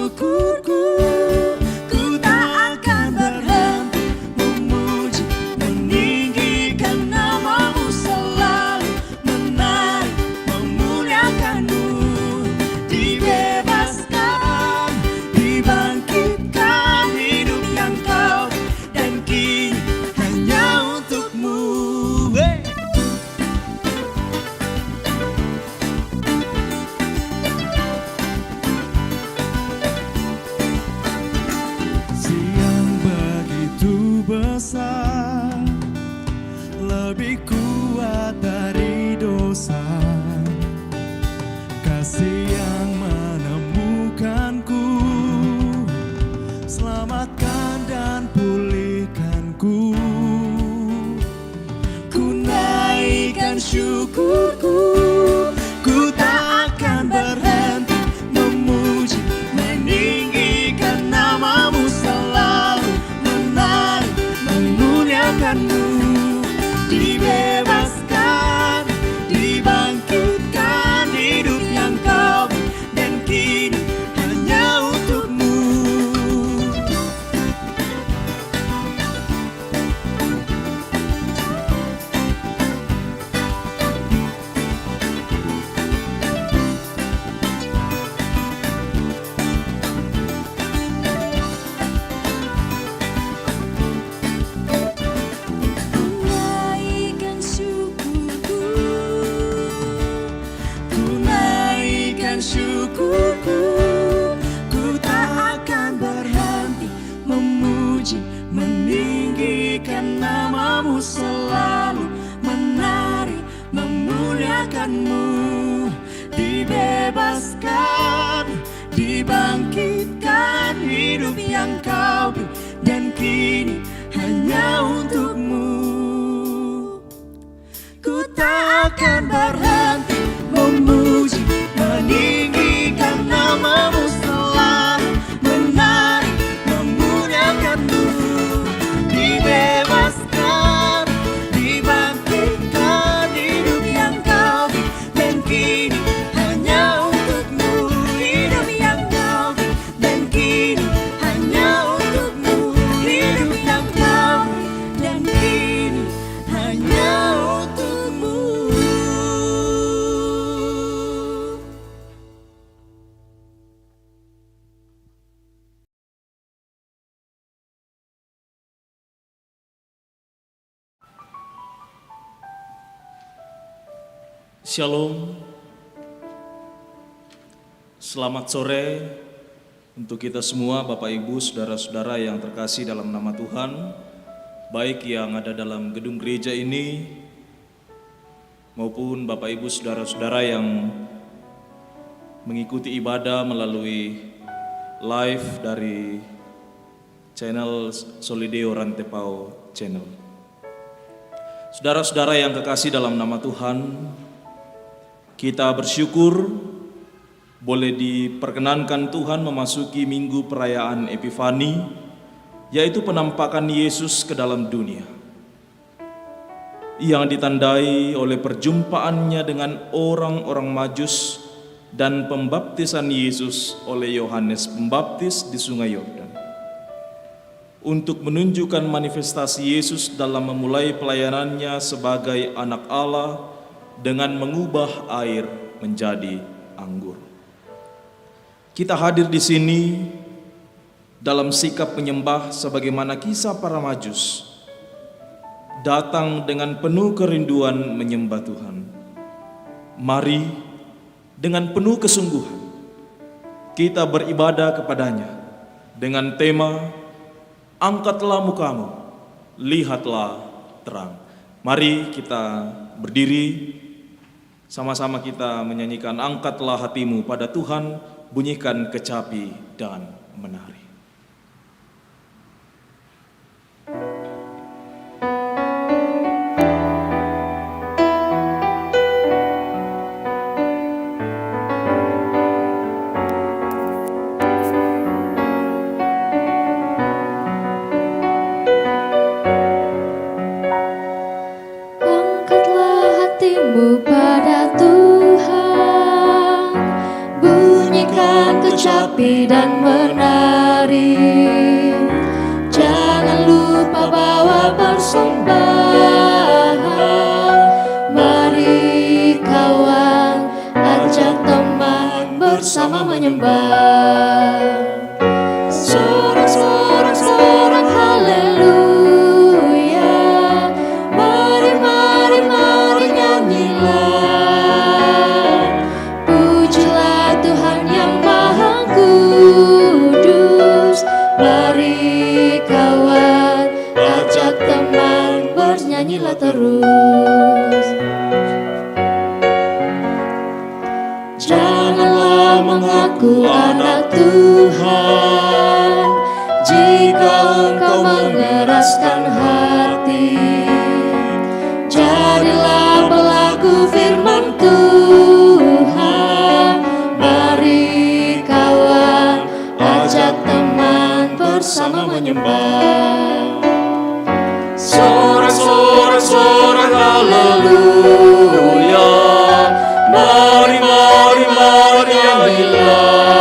syukurku. Ku tak akan berhenti memuji, meninggikan namamu selalu, menari, memuliakanmu. Dibebaskan, dibangkitkan hidup yang kau, dan kini hanya untukmu. Yang begitu besar, lebih kuat dari dosa, kasih yang menemukanku, selamatkan dan pulihkanku. Ku naikkan syukurku, ku tak akan berhenti memuji, meninggikan namamu selalu, menari, memuliakanmu. Dibebaskan, dibangkitkan hidup yang kau, dan kini hanya untukmu. Naikkan syukurku, ku naikkan syukurku. Ku tak akan berhenti memuji, meninggikan namamu selalu, menari, memuliakanmu. Dibebaskan, dibangkitkan hidup yang kau beri, dan kini hanya untukmu. Ku tak akan berhenti memuji, meninggikan namamu selalu, menari, memuliakanmu. Dibebaskan, dibangkitkan hidup yang kau beri, dan kini hanya untukmu. Hidup yang kau beri, dan kini hanya untukmu. Hidup yang kau beri, dan kini hanya untukmu. Shalom. Selamat sore untuk kita semua, Bapak Ibu, saudara-saudara yang terkasih dalam nama Tuhan, baik yang ada dalam gedung gereja ini maupun Bapak Ibu saudara-saudara yang mengikuti ibadah melalui live dari channel Solideo Rantepao Channel. Saudara-saudara yang kekasih dalam nama Tuhan, kita bersyukur boleh diperkenankan Tuhan memasuki minggu perayaan Epifani, yaitu penampakan Yesus ke dalam dunia, yang ditandai oleh perjumpaannya dengan orang-orang Majus dan pembaptisan Yesus oleh Yohanes Pembaptis di Sungai Yordan, untuk menunjukkan manifestasi Yesus dalam memulai pelayanannya sebagai anak Allah dengan mengubah air menjadi anggur. Kita hadir di sini dalam sikap menyembah sebagaimana kisah para Majus, datang dengan penuh kerinduan menyembah Tuhan. Mari dengan penuh kesungguhan kita beribadah kepadanya dengan tema angkatlah mukamu, lihatlah terang. Mari kita berdiri, sama-sama kita menyanyikan angkatlah hatimu pada Tuhan, bunyikan kecapi dan menari. Angkatlah hatimu pada Tuhan, bunyi Memainkan kecapi dan menari. Jangan lupa bawa persembahan. Mari kawan, ajak teman bersama menyembah. Sorak-sorak haleluya. Mari nyanyilah. Pujilah Tuhan yang Maha Kudus. Mari kawan, ajak teman bernyanyilah terus. Janganlah mengaku anak Tuhan jika engkau mengeraskan hati. Jadilah pelaku firman Tuhan. Mari kawan, ajak teman bersama menyembah. Sorak-sorak haleluya. Mari nyanyilah.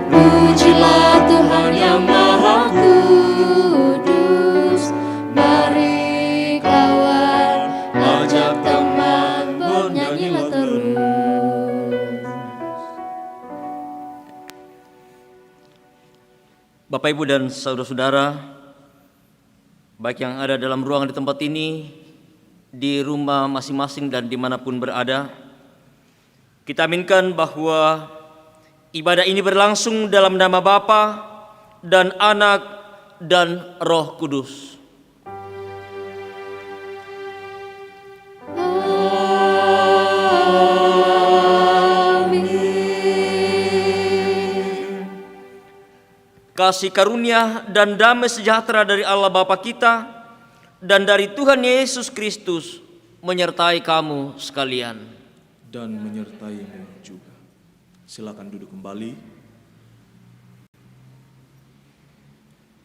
Pujilah Tuhan yang Maha Kudus. Mari kawan, ajak teman bernyanyilah terus. Bapak, Ibu, dan saudara-saudara, baik yang ada dalam ruangan di tempat ini, di rumah masing-masing dan dimanapun berada, kita aminkan bahwa ibadah ini berlangsung dalam nama Bapa dan Anak dan Roh Kudus. Kasih karunia dan damai sejahtera dari Allah Bapa kita dan dari Tuhan Yesus Kristus menyertai kamu sekalian. Dan menyertaimu juga. Silakan duduk kembali.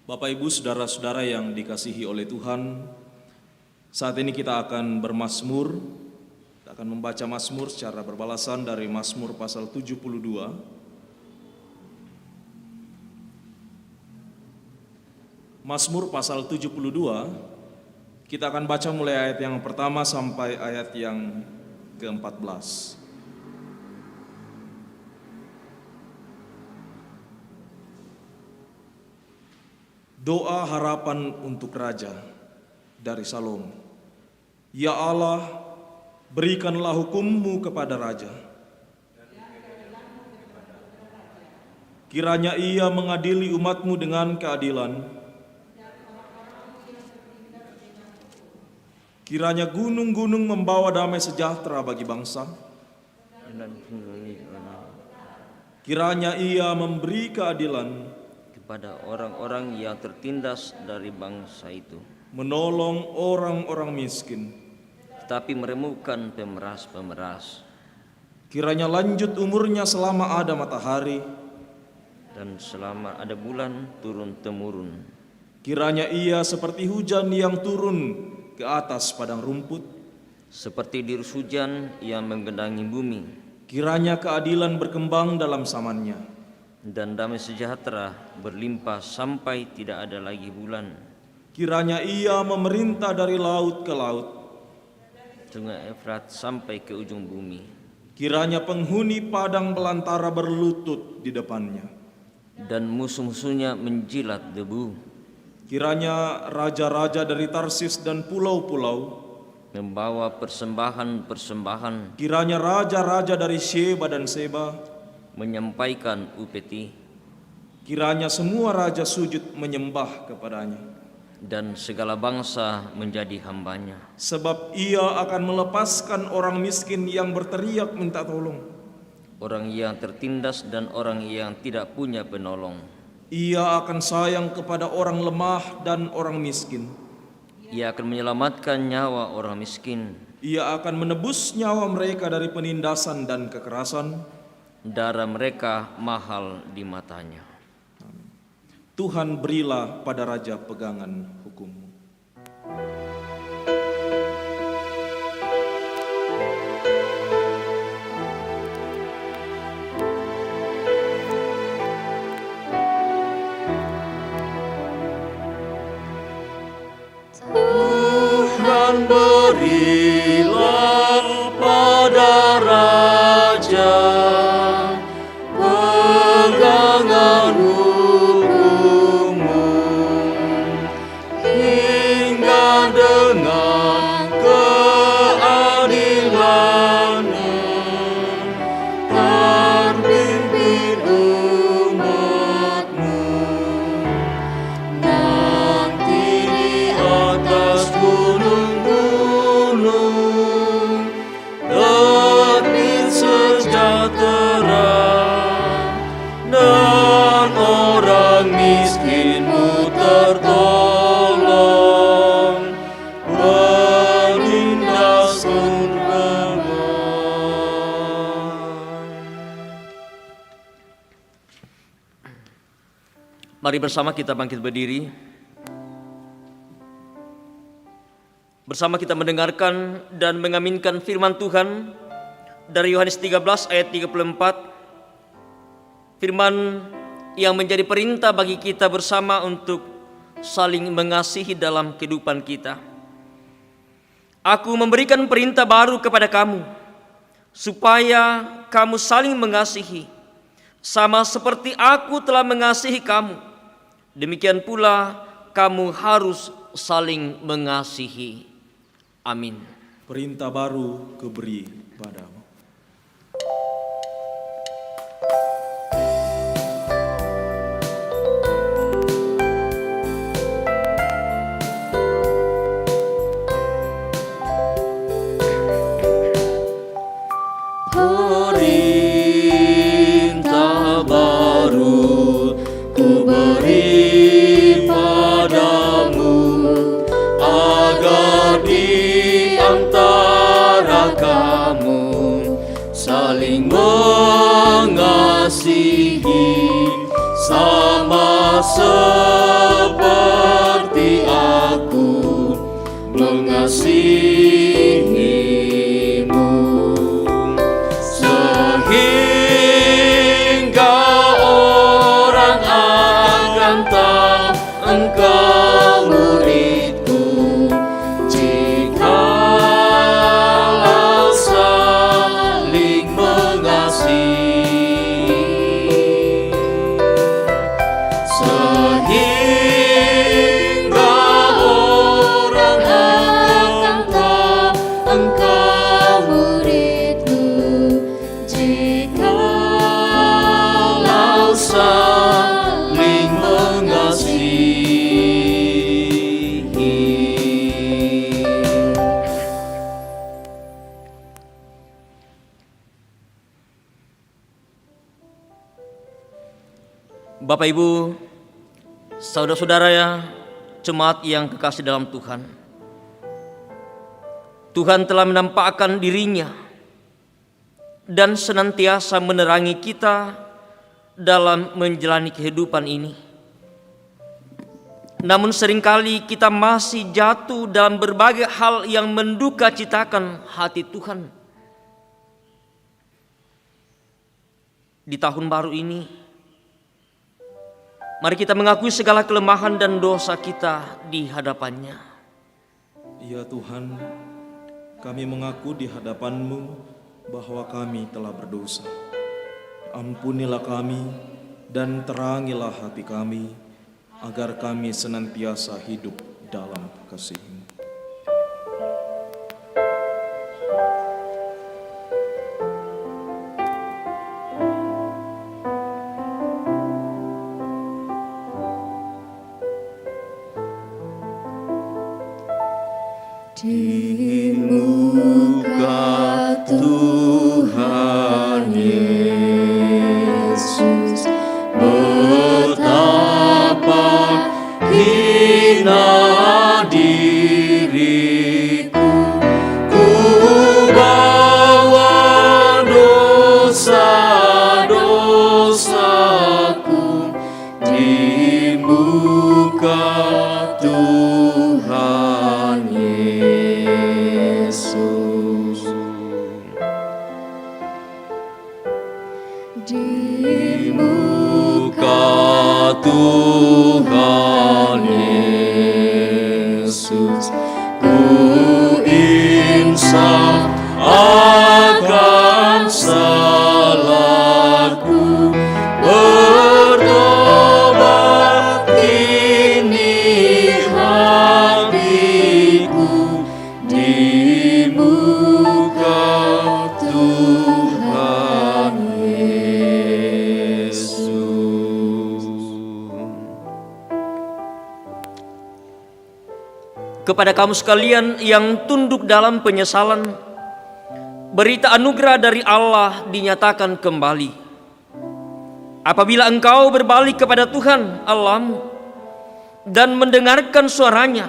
Bapak, Ibu, saudara-saudara yang dikasihi oleh Tuhan, saat ini kita akan bermazmur. Kita akan membaca mazmur secara berbalasan dari Mazmur pasal 72. Mazmur pasal 72, kita akan baca mulai ayat yang pertama sampai ayat yang ke-14. Doa harapan untuk Raja dari Salomo. Ya Allah, berikanlah hukum-Mu kepada Raja. Kiranya Ia mengadili umat-Mu dengan keadilan. Kiranya gunung-gunung membawa damai sejahtera bagi bangsa. Kiranya Ia memberi keadilan Kepada orang-orang yang tertindas dari bangsa itu, menolong orang-orang miskin. tetapi meremukkan pemeras-pemeras. Kiranya lanjut umurnya selama ada matahari. Dan selama ada bulan turun-temurun. Kiranya Ia seperti hujan yang turun ke atas padang rumput. Seperti dirus hujan yang menggenangi bumi. Kiranya keadilan berkembang dalam zamannya. Dan damai sejahtera berlimpah sampai tidak ada lagi bulan. Kiranya Ia memerintah dari laut ke laut. Sungai Efrat sampai ke ujung bumi. Kiranya penghuni padang belantara berlutut di depannya. Dan musuh-musuhnya menjilat debu. Kiranya raja-raja dari Tarsis dan pulau-pulau. Membawa persembahan-persembahan. Kiranya raja-raja dari Sheba dan Seba. Menyampaikan upeti. Kiranya semua raja sujud menyembah kepadanya. Dan segala bangsa menjadi hambanya. Sebab Ia akan melepaskan orang miskin yang berteriak minta tolong. Orang yang tertindas dan orang yang tidak punya penolong. Ia akan sayang kepada orang lemah dan orang miskin. Ia akan menyelamatkan nyawa orang miskin. Ia akan menebus nyawa mereka dari penindasan dan kekerasan. Darah mereka mahal di matanya. Tuhan, berilah pada raja pegangan hukum-Mu. miskinmu tertolong, penindas Mari bersama kita bangkit berdiri. Bersama kita mendengarkan dan mengaminkan firman Tuhan dari Yohanes 13 ayat 34. Firman yang menjadi perintah bagi kita bersama untuk saling mengasihi dalam kehidupan kita. Aku memberikan perintah baru kepada kamu, supaya kamu saling mengasihi, sama seperti aku telah mengasihi kamu. Demikian pula kamu harus saling mengasihi. Amin. Perintah baru kuberi padamu. Perintah baru kuberi padamu, agar di antara kamu saling mengasihi, sama seperti aku mengasihimu, sehingga orang akan tahu engkau muridku, jikalau saling mengasihi, sehingga orang akan tahu engkau muridku, jikalau saling mengasihi. Bapak Ibu, saudara-saudara ya, jemaat yang kekasih dalam Tuhan. Tuhan telah menampakkan dirinya dan senantiasa menerangi kita dalam menjalani kehidupan ini. Namun seringkali kita masih jatuh dalam berbagai hal yang menduka citakan hati Tuhan. Di tahun baru ini, mari kita mengakui segala kelemahan dan dosa kita di hadapannya. Ya Tuhan, kami mengaku di hadapan-Mu bahwa kami telah berdosa. Ampunilah kami dan terangilah hati kami, agar kami senantiasa hidup dalam kasih-Mu. Di muka Tuhan Yesus, betapa hina diriku, ku bawa dosa-dosaku di muka Tuhan Yesus. Di muka Tuhan Yesus, ku insaf akan salahku, bertobat kini hatiku di muka Tuhan Yesus. Kepada kamu sekalian yang tunduk dalam penyesalan, berita anugerah dari Allah dinyatakan kembali. Apabila engkau berbalik kepada Tuhan Allahmu dan mendengarkan suaranya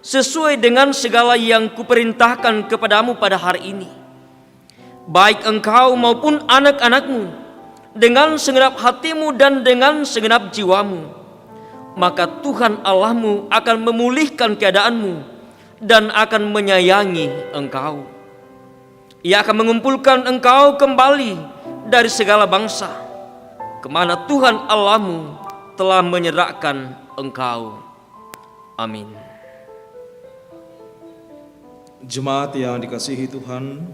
sesuai dengan segala yang kuperintahkan kepadamu pada hari ini, baik engkau maupun anak-anakmu, dengan segenap hatimu dan dengan segenap jiwamu, maka Tuhan Allahmu akan memulihkan keadaanmu dan akan menyayangi engkau. Ia akan mengumpulkan engkau kembali dari segala bangsa kemana Tuhan Allahmu telah menyerahkan engkau. Amin. Jemaat yang dikasihi Tuhan,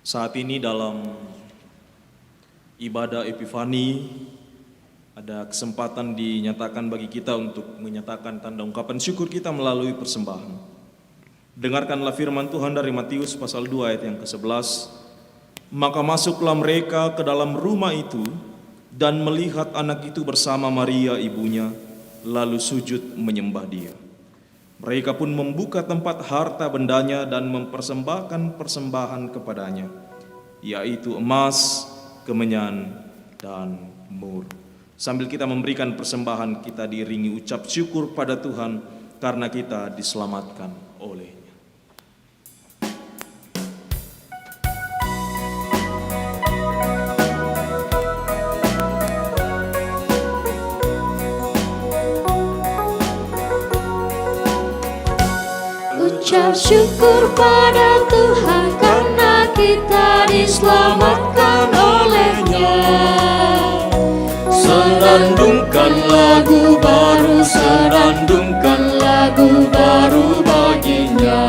saat ini dalam ibadah Epifani ada kesempatan dinyatakan bagi kita untuk menyatakan tanda ungkapan syukur kita melalui persembahan. Dengarkanlah firman Tuhan dari Matius pasal 2 ayat yang ke-11. Maka masuklah mereka ke dalam rumah itu dan melihat anak itu bersama Maria ibunya, lalu sujud menyembah dia. Mereka pun membuka tempat harta bendanya dan mempersembahkan persembahan kepadanya, yaitu emas, kemenyan, dan mur. Sambil kita memberikan persembahan, kita diiringi ucap syukur pada Tuhan karena kita diselamatkan oleh-Nya. Ucap syukur pada Tuhan karena kita diselamatkan oleh-Nya. Senandungkan lagu baru, senandungkan lagu baru baginya.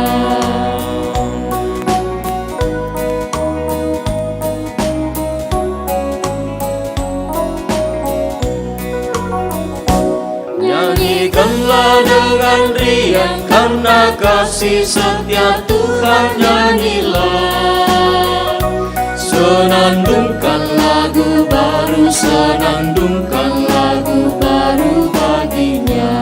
Nyanyikanlah dengan riang karena kasih setia Tuhan, nyanyilah. Senandungkan lagu baru, senandungkan lagu baru baginya.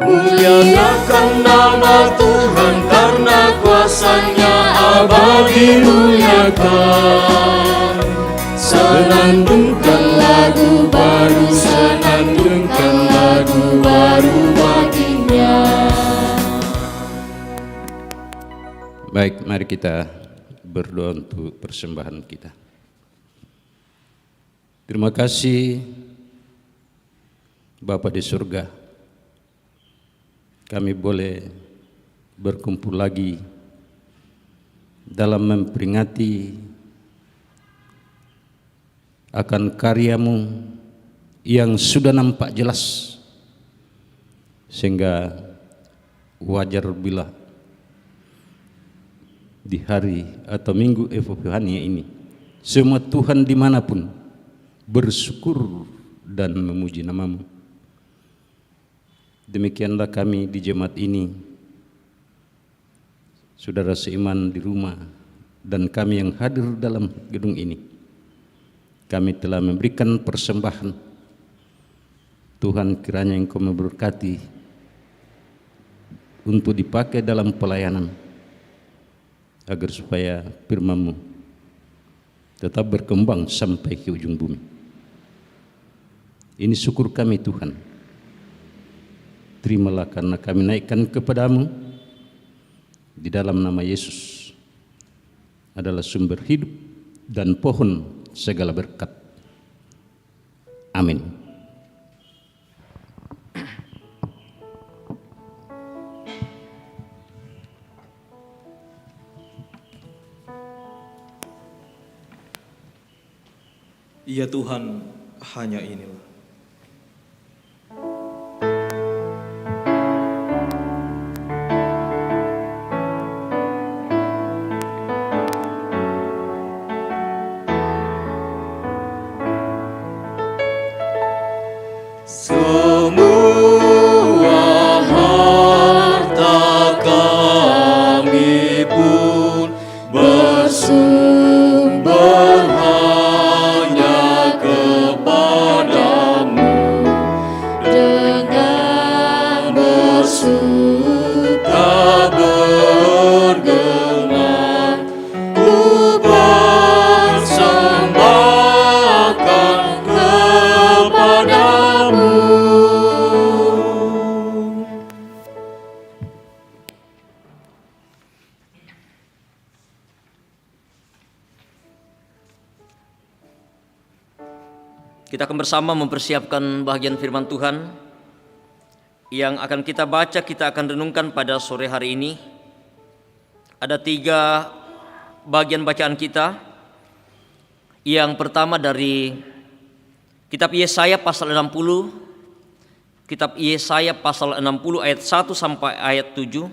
Muliakan nama Tuhan karena kuasa-Nya abadi, muliakan. Senandungkan lagu baru, senandungkan lagu baru baginya. Baik, mari kita berdoa untuk persembahan kita. Terima kasih Bapa di surga, kami boleh berkumpul lagi dalam memperingati akan karya-Mu yang sudah nampak jelas, sehingga wajar bila di hari atau minggu Epifani ini semua Tuhan dimanapun bersyukur dan memuji nama-Mu. Demikianlah kami di jemaat ini, saudara seiman di rumah, dan kami yang hadir dalam gedung ini, kami telah memberikan persembahan. Tuhan, kiranya Engkau memberkati untuk dipakai dalam pelayanan, agar supaya firman-Mu tetap berkembang sampai ke ujung bumi. Ini syukur kami Tuhan. Terimalah karena kami naikkan kepadamu di dalam nama Yesus adalah sumber hidup dan pohon segala berkat. Amin. Ya Tuhan, hanya inilah. Semua harta kami pun bersumber hanya kepada suka bergema, ku persembahkan kepadamu. Kita akan bersama mempersiapkan bagian firman Tuhan yang akan kita baca, kita akan renungkan pada sore hari ini. Ada 3 bagian bacaan kita. Yang pertama dari kitab Yesaya pasal 60, kitab Yesaya pasal 60 ayat 1 sampai ayat 7.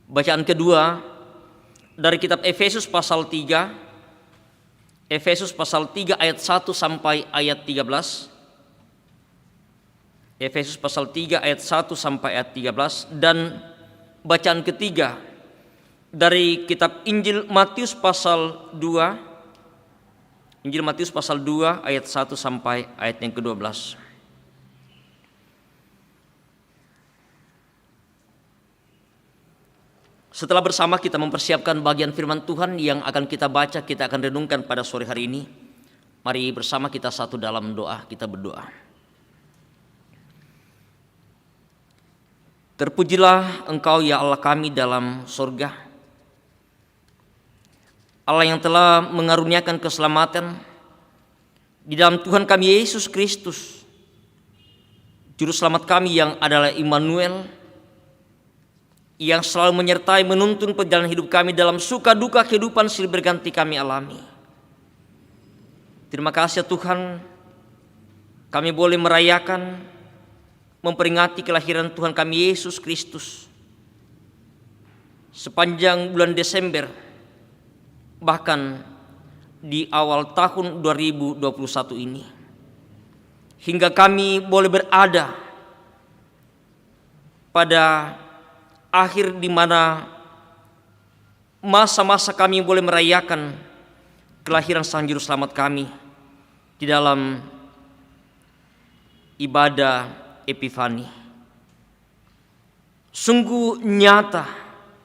Bacaan kedua dari kitab Efesus pasal 3, Efesus pasal 3 ayat 1 sampai ayat 13. Efesus pasal 3 ayat 1 sampai ayat 13. Dan bacaan ketiga dari kitab Injil Matius pasal 2, Injil Matius pasal 2 ayat 1 sampai ayat yang ke-12. Setelah bersama kita mempersiapkan bagian firman Tuhan yang akan kita baca, kita akan renungkan pada sore hari ini. Mari bersama kita satu dalam doa, kita berdoa. Terpujilah Engkau ya Allah kami dalam surga, Allah yang telah mengaruniakan keselamatan di dalam Tuhan kami Yesus Kristus, Juru Selamat kami yang adalah Immanuel, yang selalu menyertai menuntun perjalanan hidup kami dalam suka duka kehidupan silih berganti kami alami. Terima kasih ya Tuhan, kami boleh merayakan, memperingati kelahiran Tuhan kami Yesus Kristus sepanjang bulan Desember, bahkan di awal tahun 2021 ini, hingga kami boleh berada pada akhir di mana masa-masa kami boleh merayakan kelahiran Sang Juru Selamat kami di dalam ibadah Epifani. Sungguh nyata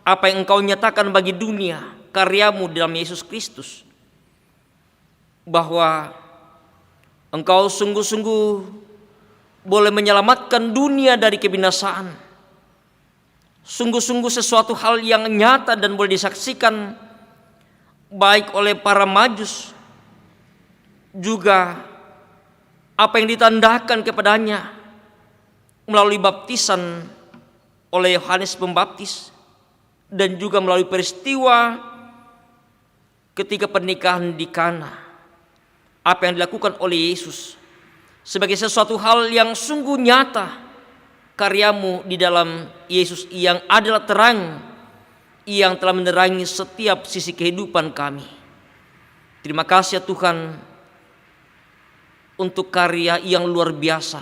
apa yang Engkau nyatakan bagi dunia, karyamu dalam Yesus Kristus, bahwa Engkau sungguh-sungguh boleh menyelamatkan dunia dari kebinasaan. Sungguh-sungguh sesuatu hal yang nyata dan boleh disaksikan baik oleh para majus, juga apa yang ditandakan kepadanya melalui baptisan oleh Yohanes Pembaptis, dan juga melalui peristiwa ketika pernikahan di Kana. Apa yang dilakukan oleh Yesus sebagai sesuatu hal yang sungguh nyata, karyamu di dalam Yesus yang adalah terang yang telah menerangi setiap sisi kehidupan kami. Terima kasih ya Tuhan untuk karya yang luar biasa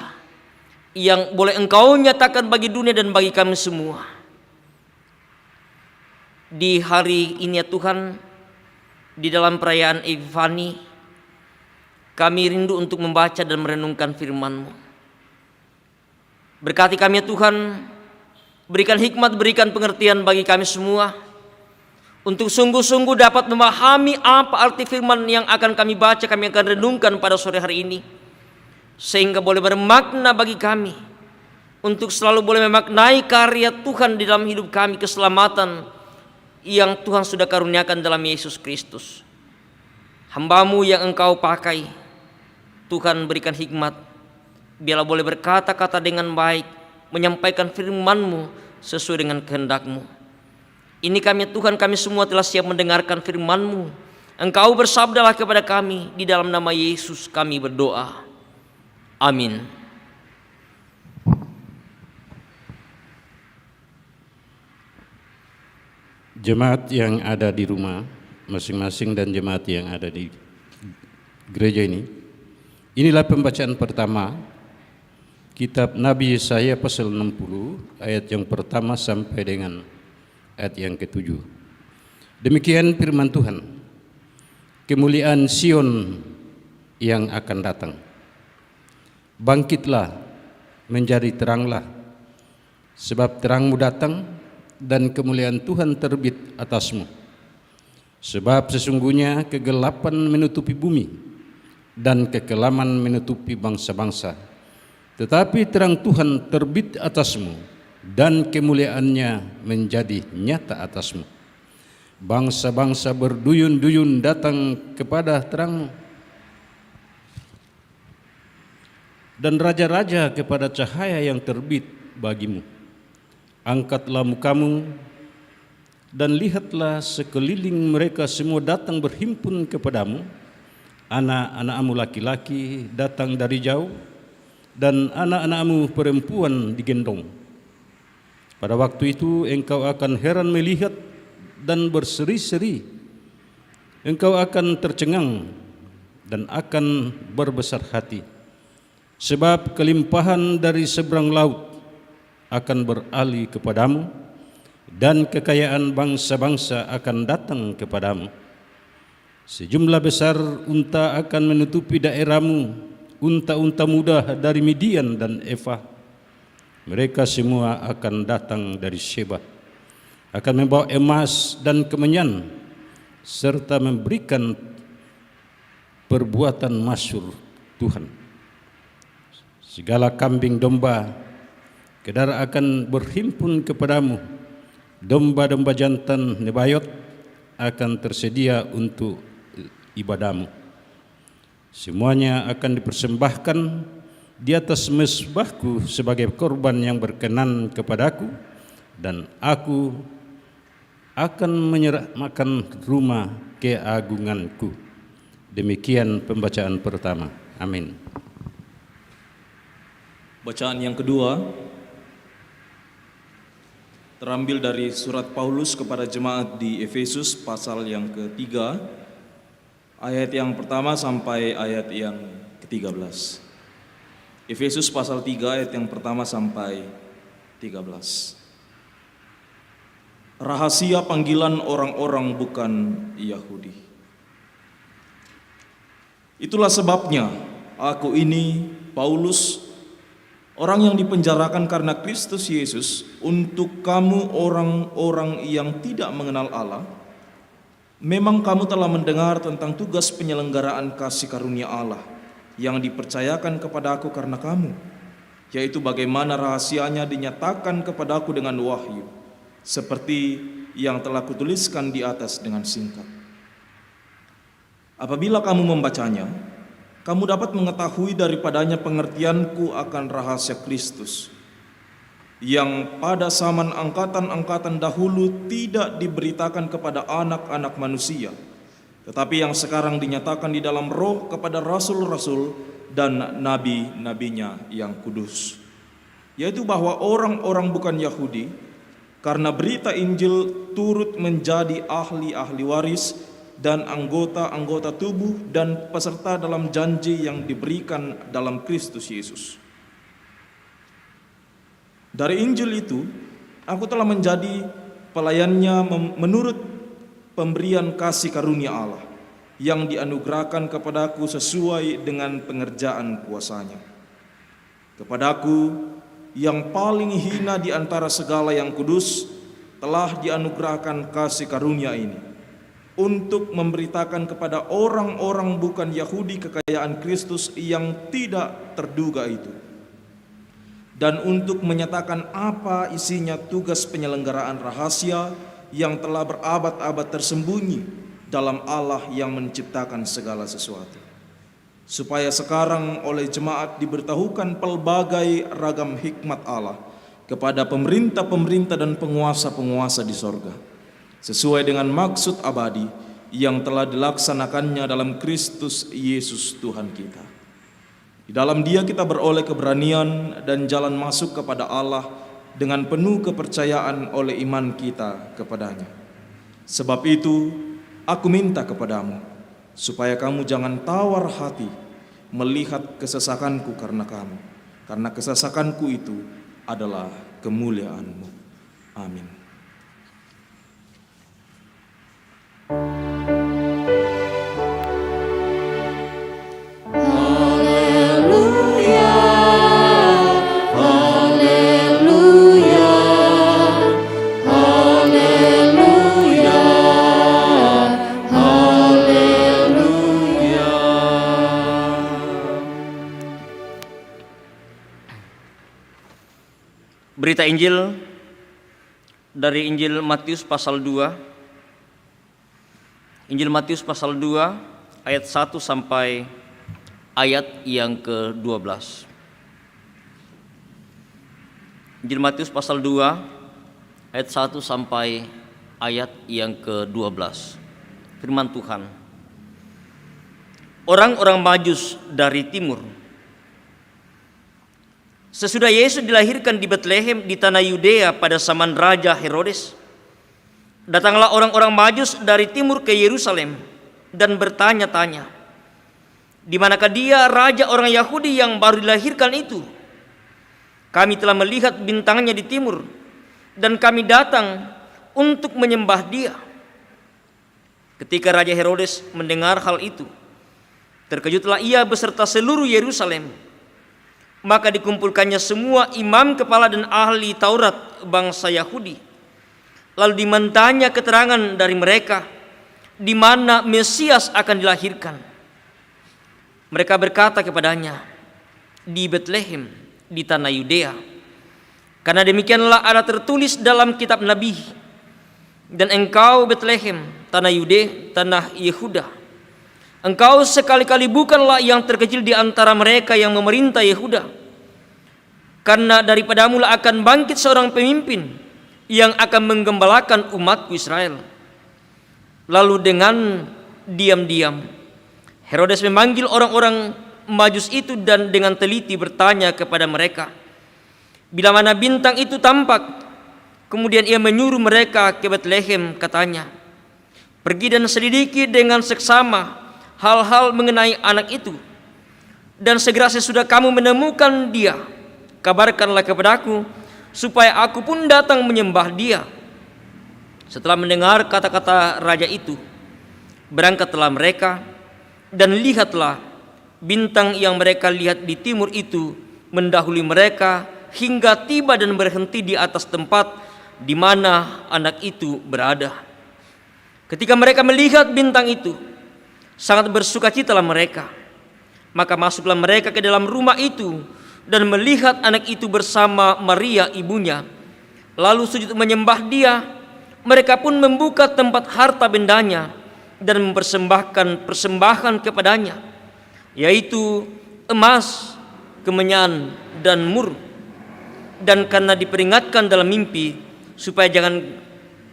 yang boleh Engkau nyatakan bagi dunia dan bagi kami semua. Di hari ini ya Tuhan, di dalam perayaan Epifani, kami rindu untuk membaca dan merenungkan firman-Mu. Berkati kami ya Tuhan, berikan hikmat, berikan pengertian bagi kami semua, untuk sungguh-sungguh dapat memahami apa arti firman yang akan kami baca, kami akan renungkan pada sore hari ini, sehingga boleh bermakna bagi kami, untuk selalu boleh memaknai karya Tuhan di dalam hidup kami, keselamatan yang Tuhan sudah karuniakan dalam Yesus Kristus. Hamba-Mu yang Engkau pakai, Tuhan berikan hikmat, biarlah boleh berkata-kata dengan baik, menyampaikan firman-Mu sesuai dengan kehendak-Mu. Ini kami Tuhan, kami semua telah siap mendengarkan firman-Mu. Engkau bersabdalah kepada kami, di dalam nama Yesus kami berdoa. Amin. Jemaat yang ada di rumah masing-masing dan jemaat yang ada di gereja ini, inilah pembacaan pertama kitab Nabi Yesaya pasal 60 ayat yang pertama sampai dengan ayat yang ke-7. Demikian firman Tuhan. Kemuliaan Sion yang akan datang. Bangkitlah, menjadi teranglah, sebab terangmu datang dan kemuliaan Tuhan terbit atasmu. Sebab sesungguhnya kegelapan menutupi bumi dan kekelaman menutupi bangsa-bangsa. Tetapi terang Tuhan terbit atasmu dan kemuliaannya menjadi nyata atasmu. Bangsa-bangsa berduyun-duyun datang kepada terangmu, dan raja-raja kepada cahaya yang terbit bagimu. Angkatlah mukamu dan lihatlah sekeliling mereka semua datang berhimpun kepadamu. Anak-anakmu laki-laki datang dari jauh dan anak-anakmu perempuan digendong. Pada waktu itu engkau akan heran melihat dan berseri-seri. Engkau akan tercengang dan akan berbesar hati. Sebab kelimpahan dari seberang laut akan beralih kepadamu, dan kekayaan bangsa-bangsa akan datang kepadamu. Sejumlah besar unta akan menutupi daerahmu, unta-unta muda dari Midian dan Eva. Mereka semua akan datang dari Sheba, akan membawa emas dan kemenyan, serta memberikan perbuatan masyhur Tuhan. Segala kambing domba kedar akan berhimpun kepadamu. Domba-domba jantan Nebayot akan tersedia untuk ibadahmu. Semuanya akan dipersembahkan di atas mezbahku sebagai korban yang berkenan kepadaku, dan aku akan menyerahkan rumah keagunganku. Demikian pembacaan pertama. Amin. Bacaan yang kedua terambil dari surat Paulus kepada jemaat di Efesus pasal yang ketiga, ayat yang pertama sampai ayat yang ke-13. Efesus pasal 3 ayat yang pertama sampai 13. Rahasia panggilan orang-orang bukan Yahudi. Itulah sebabnya aku ini, Paulus, orang yang dipenjarakan karena Kristus Yesus, untuk kamu orang-orang yang tidak mengenal Allah. Memang kamu telah mendengar tentang tugas penyelenggaraan kasih karunia Allah yang dipercayakan kepadaku karena kamu, yaitu bagaimana rahasianya dinyatakan kepadaku dengan wahyu, seperti yang telah kutuliskan di atas dengan singkat. Apabila kamu membacanya, kamu dapat mengetahui daripadanya pengertianku akan rahasia Kristus, yang pada zaman angkatan-angkatan dahulu tidak diberitakan kepada anak-anak manusia, tetapi yang sekarang dinyatakan di dalam roh kepada rasul-rasul dan nabi-nabinya yang kudus, yaitu bahwa orang-orang bukan Yahudi karena berita Injil turut menjadi ahli-ahli waris dan anggota-anggota tubuh dan peserta dalam janji yang diberikan dalam Kristus Yesus. Dari Injil itu, aku telah menjadi pelayannya menurut pemberian kasih karunia Allah yang dianugerahkan kepadaku sesuai dengan pengerjaan kuasa-Nya. Kepadaku yang paling hina di antara segala yang kudus telah dianugerahkan kasih karunia ini, untuk memberitakan kepada orang-orang bukan Yahudi kekayaan Kristus yang tidak terduga itu, dan untuk menyatakan apa isinya tugas penyelenggaraan rahasia yang telah berabad-abad tersembunyi dalam Allah yang menciptakan segala sesuatu, supaya sekarang oleh jemaat diberitahukan pelbagai ragam hikmat Allah kepada pemerintah-pemerintah dan penguasa-penguasa di sorga, sesuai dengan maksud abadi yang telah dilaksanakannya dalam Kristus Yesus Tuhan kita. Di dalam Dia kita beroleh keberanian dan jalan masuk kepada Allah dengan penuh kepercayaan oleh iman kita kepadanya. Sebab itu, aku minta kepadamu, supaya kamu jangan tawar hati melihat kesesakanku karena kamu, karena kesesakanku itu adalah kemuliaan-Mu. Amin. Berita Injil dari Injil Matius pasal 2. Injil Matius pasal 2 ayat 1 sampai ayat yang ke-12. Injil Matius pasal 2 ayat 1 sampai ayat yang ke-12. Firman Tuhan. Orang-orang Majus dari timur. Sesudah Yesus dilahirkan di Betlehem di tanah Yudea pada zaman Raja Herodes, datanglah orang-orang Majus dari timur ke Yerusalem dan bertanya-tanya, di manakah dia raja orang Yahudi yang baru dilahirkan itu? Kami telah melihat bintangnya di timur dan kami datang untuk menyembah dia. Ketika Raja Herodes mendengar hal itu, terkejutlah ia beserta seluruh Yerusalem. Maka dikumpulkannya semua imam kepala dan ahli Taurat bangsa Yahudi. Lalu dimintanya keterangan dari mereka di mana Mesias akan dilahirkan. Mereka berkata kepadanya, di Betlehem, di tanah Yudea. Karena demikianlah ada tertulis dalam kitab Nabi. Dan engkau Betlehem, tanah Yudea, tanah Yehuda, engkau sekali-kali bukanlah yang terkecil di antara mereka yang memerintah Yehuda. Karena daripadamu lah akan bangkit seorang pemimpin yang akan menggembalakan umatku Israel. Lalu dengan diam-diam Herodes memanggil orang-orang Majus itu dan dengan teliti bertanya kepada mereka, bila mana bintang itu tampak. Kemudian ia menyuruh mereka ke Betlehem, katanya, pergi dan selidiki dengan seksama hal-hal mengenai anak itu, dan segera sesudah kamu menemukan dia, kabarkanlah kepadaku, supaya aku pun datang menyembah dia. Setelah mendengar kata-kata raja itu, berangkatlah mereka, dan lihatlah bintang yang mereka lihat di timur itu mendahului mereka hingga tiba dan berhenti di atas tempat di mana anak itu berada. Ketika mereka melihat bintang itu, sangat bersukacitalah mereka. Maka masuklah mereka ke dalam rumah itu dan melihat anak itu bersama Maria ibunya, lalu sujud menyembah dia. Mereka pun membuka tempat harta bendanya dan mempersembahkan persembahan kepadanya, yaitu emas, kemenyan, dan mur. Dan karena diperingatkan dalam mimpi supaya jangan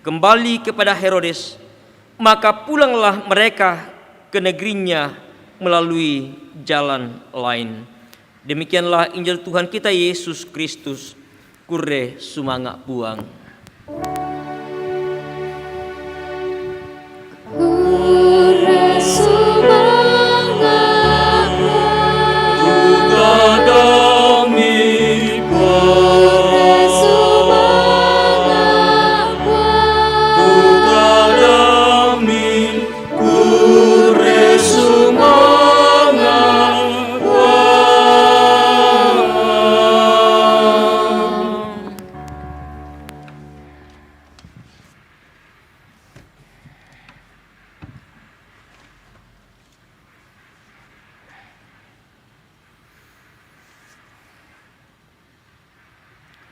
kembali kepada Herodes, maka pulanglah mereka ke negerinya melalui jalan lain. Demikianlah Injil Tuhan kita Yesus Kristus. Kure sumanga buang. Kure sumanga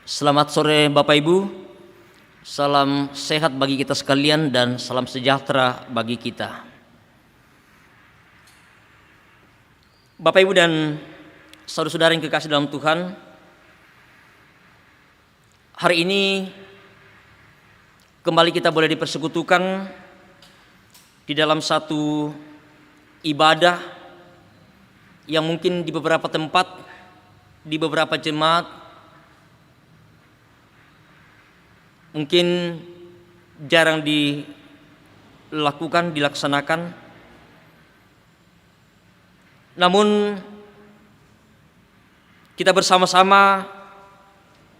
Selamat sore Bapak Ibu, salam sehat bagi kita sekalian dan salam sejahtera bagi kita. Bapak Ibu dan saudara-saudara yang kekasih dalam Tuhan, hari ini kembali kita boleh dipersekutukan di dalam satu ibadah yang mungkin di beberapa tempat, di beberapa jemaat mungkin jarang dilaksanakan. Namun kita bersama-sama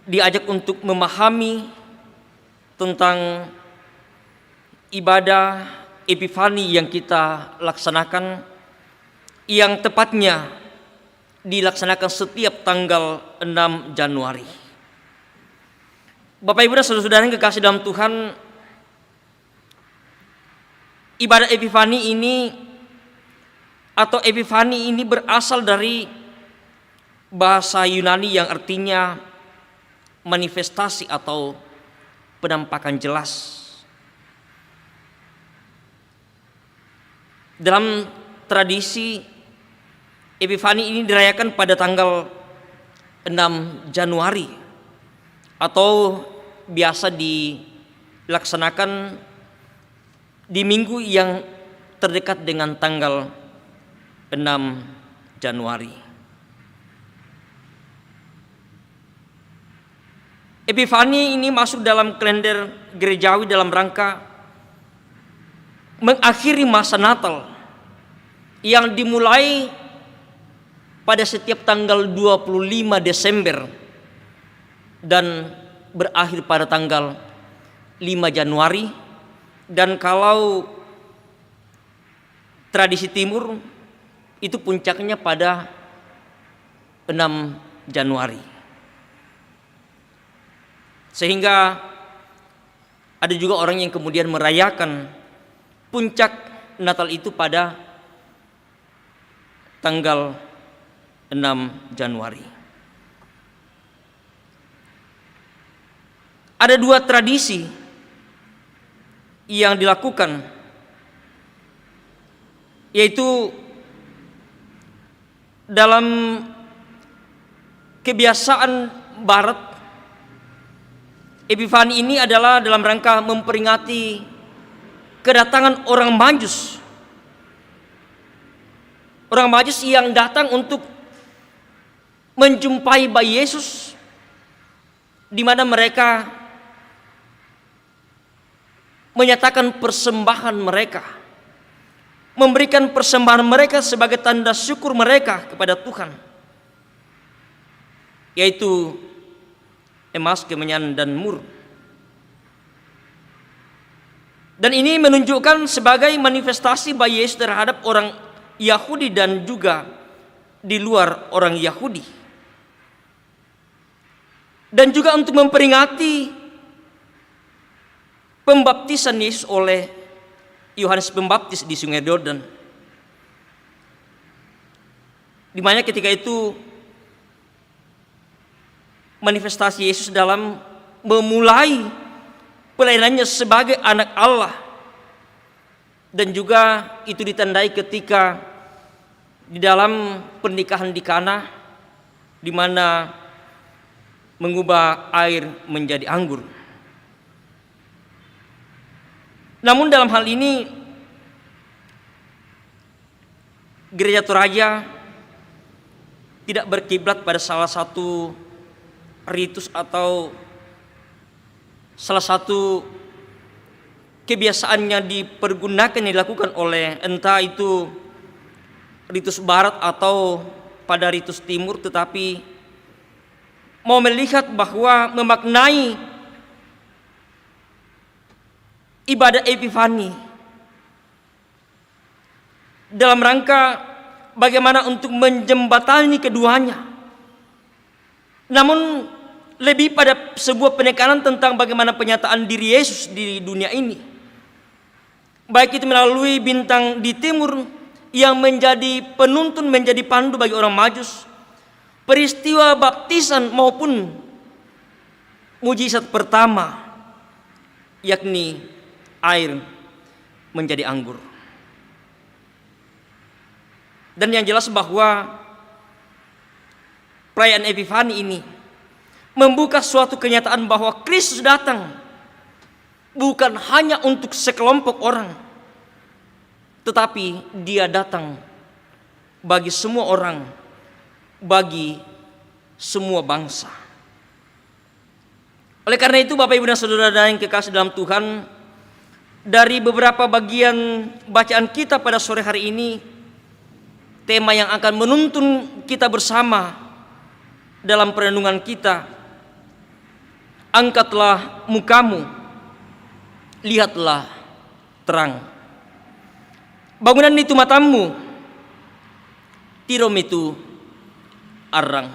diajak untuk memahami tentang ibadah Epifani yang kita laksanakan, yang tepatnya dilaksanakan setiap tanggal 6 Januari. Bapak Ibu dan saudara-saudara yang kekasih dalam Tuhan, ibadah Epifani ini atau Epifani ini berasal dari bahasa Yunani yang artinya manifestasi atau penampakan jelas. Dalam tradisi, Epifani ini dirayakan pada tanggal 6 Januari atau biasa dilaksanakan di minggu yang terdekat dengan tanggal 6 Januari. Epifani ini masuk dalam kalender gerejawi dalam rangka mengakhiri masa Natal yang dimulai pada setiap tanggal 25 Desember dan berakhir pada tanggal 5 Januari. Dan kalau tradisi timur itu puncaknya pada 6 Januari. Sehingga ada juga orang yang kemudian merayakan puncak Natal itu pada tanggal 6 Januari. Ada dua tradisi yang dilakukan, yaitu dalam kebiasaan Barat, Epifani ini adalah dalam rangka memperingati kedatangan orang Majus. Orang Majus yang datang untuk menjumpai bayi Yesus, di mana mereka menyatakan persembahan mereka, memberikan persembahan mereka sebagai tanda syukur mereka kepada Tuhan, yaitu emas, kemenyan, dan mur. Dan ini menunjukkan sebagai manifestasi bayi Yesus terhadap orang Yahudi dan juga di luar orang Yahudi. Dan juga untuk memperingati pembaptisan Yesus oleh Yohanes Pembaptis di Sungai Yordan, di mana ketika itu manifestasi Yesus dalam memulai pelayanannya sebagai anak Allah. Dan juga itu ditandai ketika di dalam pernikahan di Kana, di mana mengubah air menjadi anggur. Namun dalam hal ini Gereja Toraja tidak berkiblat pada salah satu ritus atau salah satu kebiasaan yang dipergunakan, yang dilakukan oleh entah itu ritus Barat atau pada ritus Timur, tetapi mau melihat bahwa memaknai ibadah Epifani dalam rangka bagaimana untuk menjembatani keduanya, namun lebih pada sebuah penekanan tentang bagaimana penyataan diri Yesus di dunia ini, baik itu melalui bintang di timur yang menjadi penuntun, menjadi pandu bagi orang Majus, peristiwa baptisan maupun mujizat pertama, yakni air menjadi anggur. Dan yang jelas bahwa perayaan Epifani ini membuka suatu kenyataan bahwa Kristus datang bukan hanya untuk sekelompok orang, tetapi Dia datang bagi semua orang, bagi semua bangsa. Oleh karena itu, Bapak Ibu dan Saudara yang kekasih dalam Tuhan, dari beberapa bagian bacaan kita pada sore hari ini, tema yang akan menuntun kita bersama dalam perenungan kita, angkatlah mukamu, lihatlah terang. Bangunan itu matamu, tirom itu arang.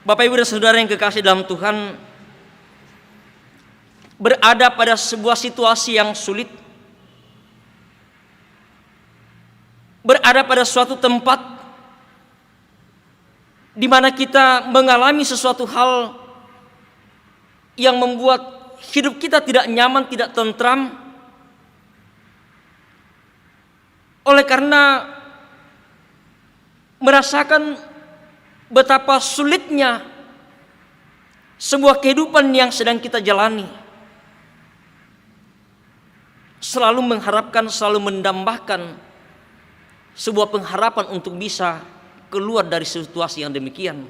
Bapak Ibu dan Saudara yang kekasih dalam Tuhan, berada pada sebuah situasi yang sulit, berada pada suatu tempat di mana kita mengalami sesuatu hal yang membuat hidup kita tidak nyaman, tidak tentram, oleh karena merasakan betapa sulitnya sebuah kehidupan yang sedang kita jalani. Selalu mengharapkan, selalu mendambakan sebuah pengharapan untuk bisa keluar dari situasi yang demikian.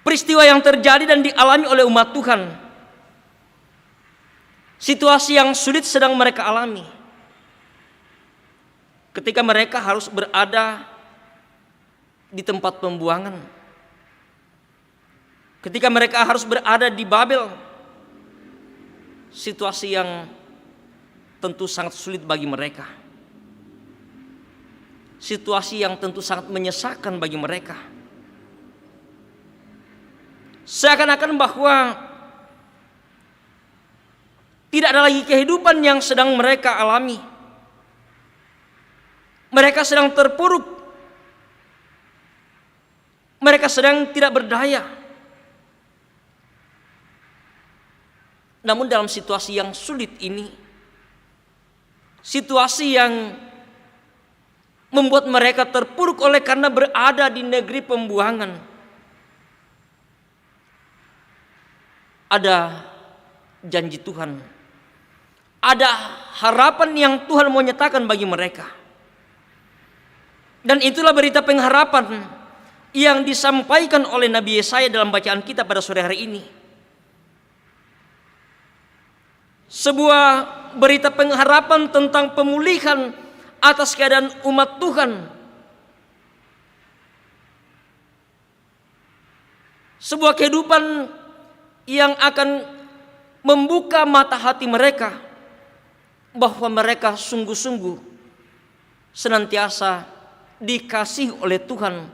Peristiwa yang terjadi dan dialami oleh umat Tuhan, situasi yang sulit sedang mereka alami ketika mereka harus berada di tempat pembuangan, ketika mereka harus berada di Babel, situasi yang tentu sangat sulit bagi mereka, situasi yang tentu sangat menyesakan bagi mereka. Seakan-akan bahwa tidak ada lagi kehidupan yang sedang mereka alami. Mereka sedang terpuruk. Mereka sedang tidak berdaya. Namun dalam situasi yang sulit ini, situasi yang membuat mereka terpuruk oleh karena berada di negeri pembuangan, ada janji Tuhan, ada harapan yang Tuhan mau nyatakan bagi mereka. Dan itulah berita pengharapan yang disampaikan oleh Nabi Yesaya dalam bacaan kita pada sore hari ini. Sebuah berita pengharapan tentang pemulihan atas keadaan umat Tuhan. Sebuah kehidupan yang akan membuka mata hati mereka bahwa mereka sungguh-sungguh senantiasa dikasihi oleh Tuhan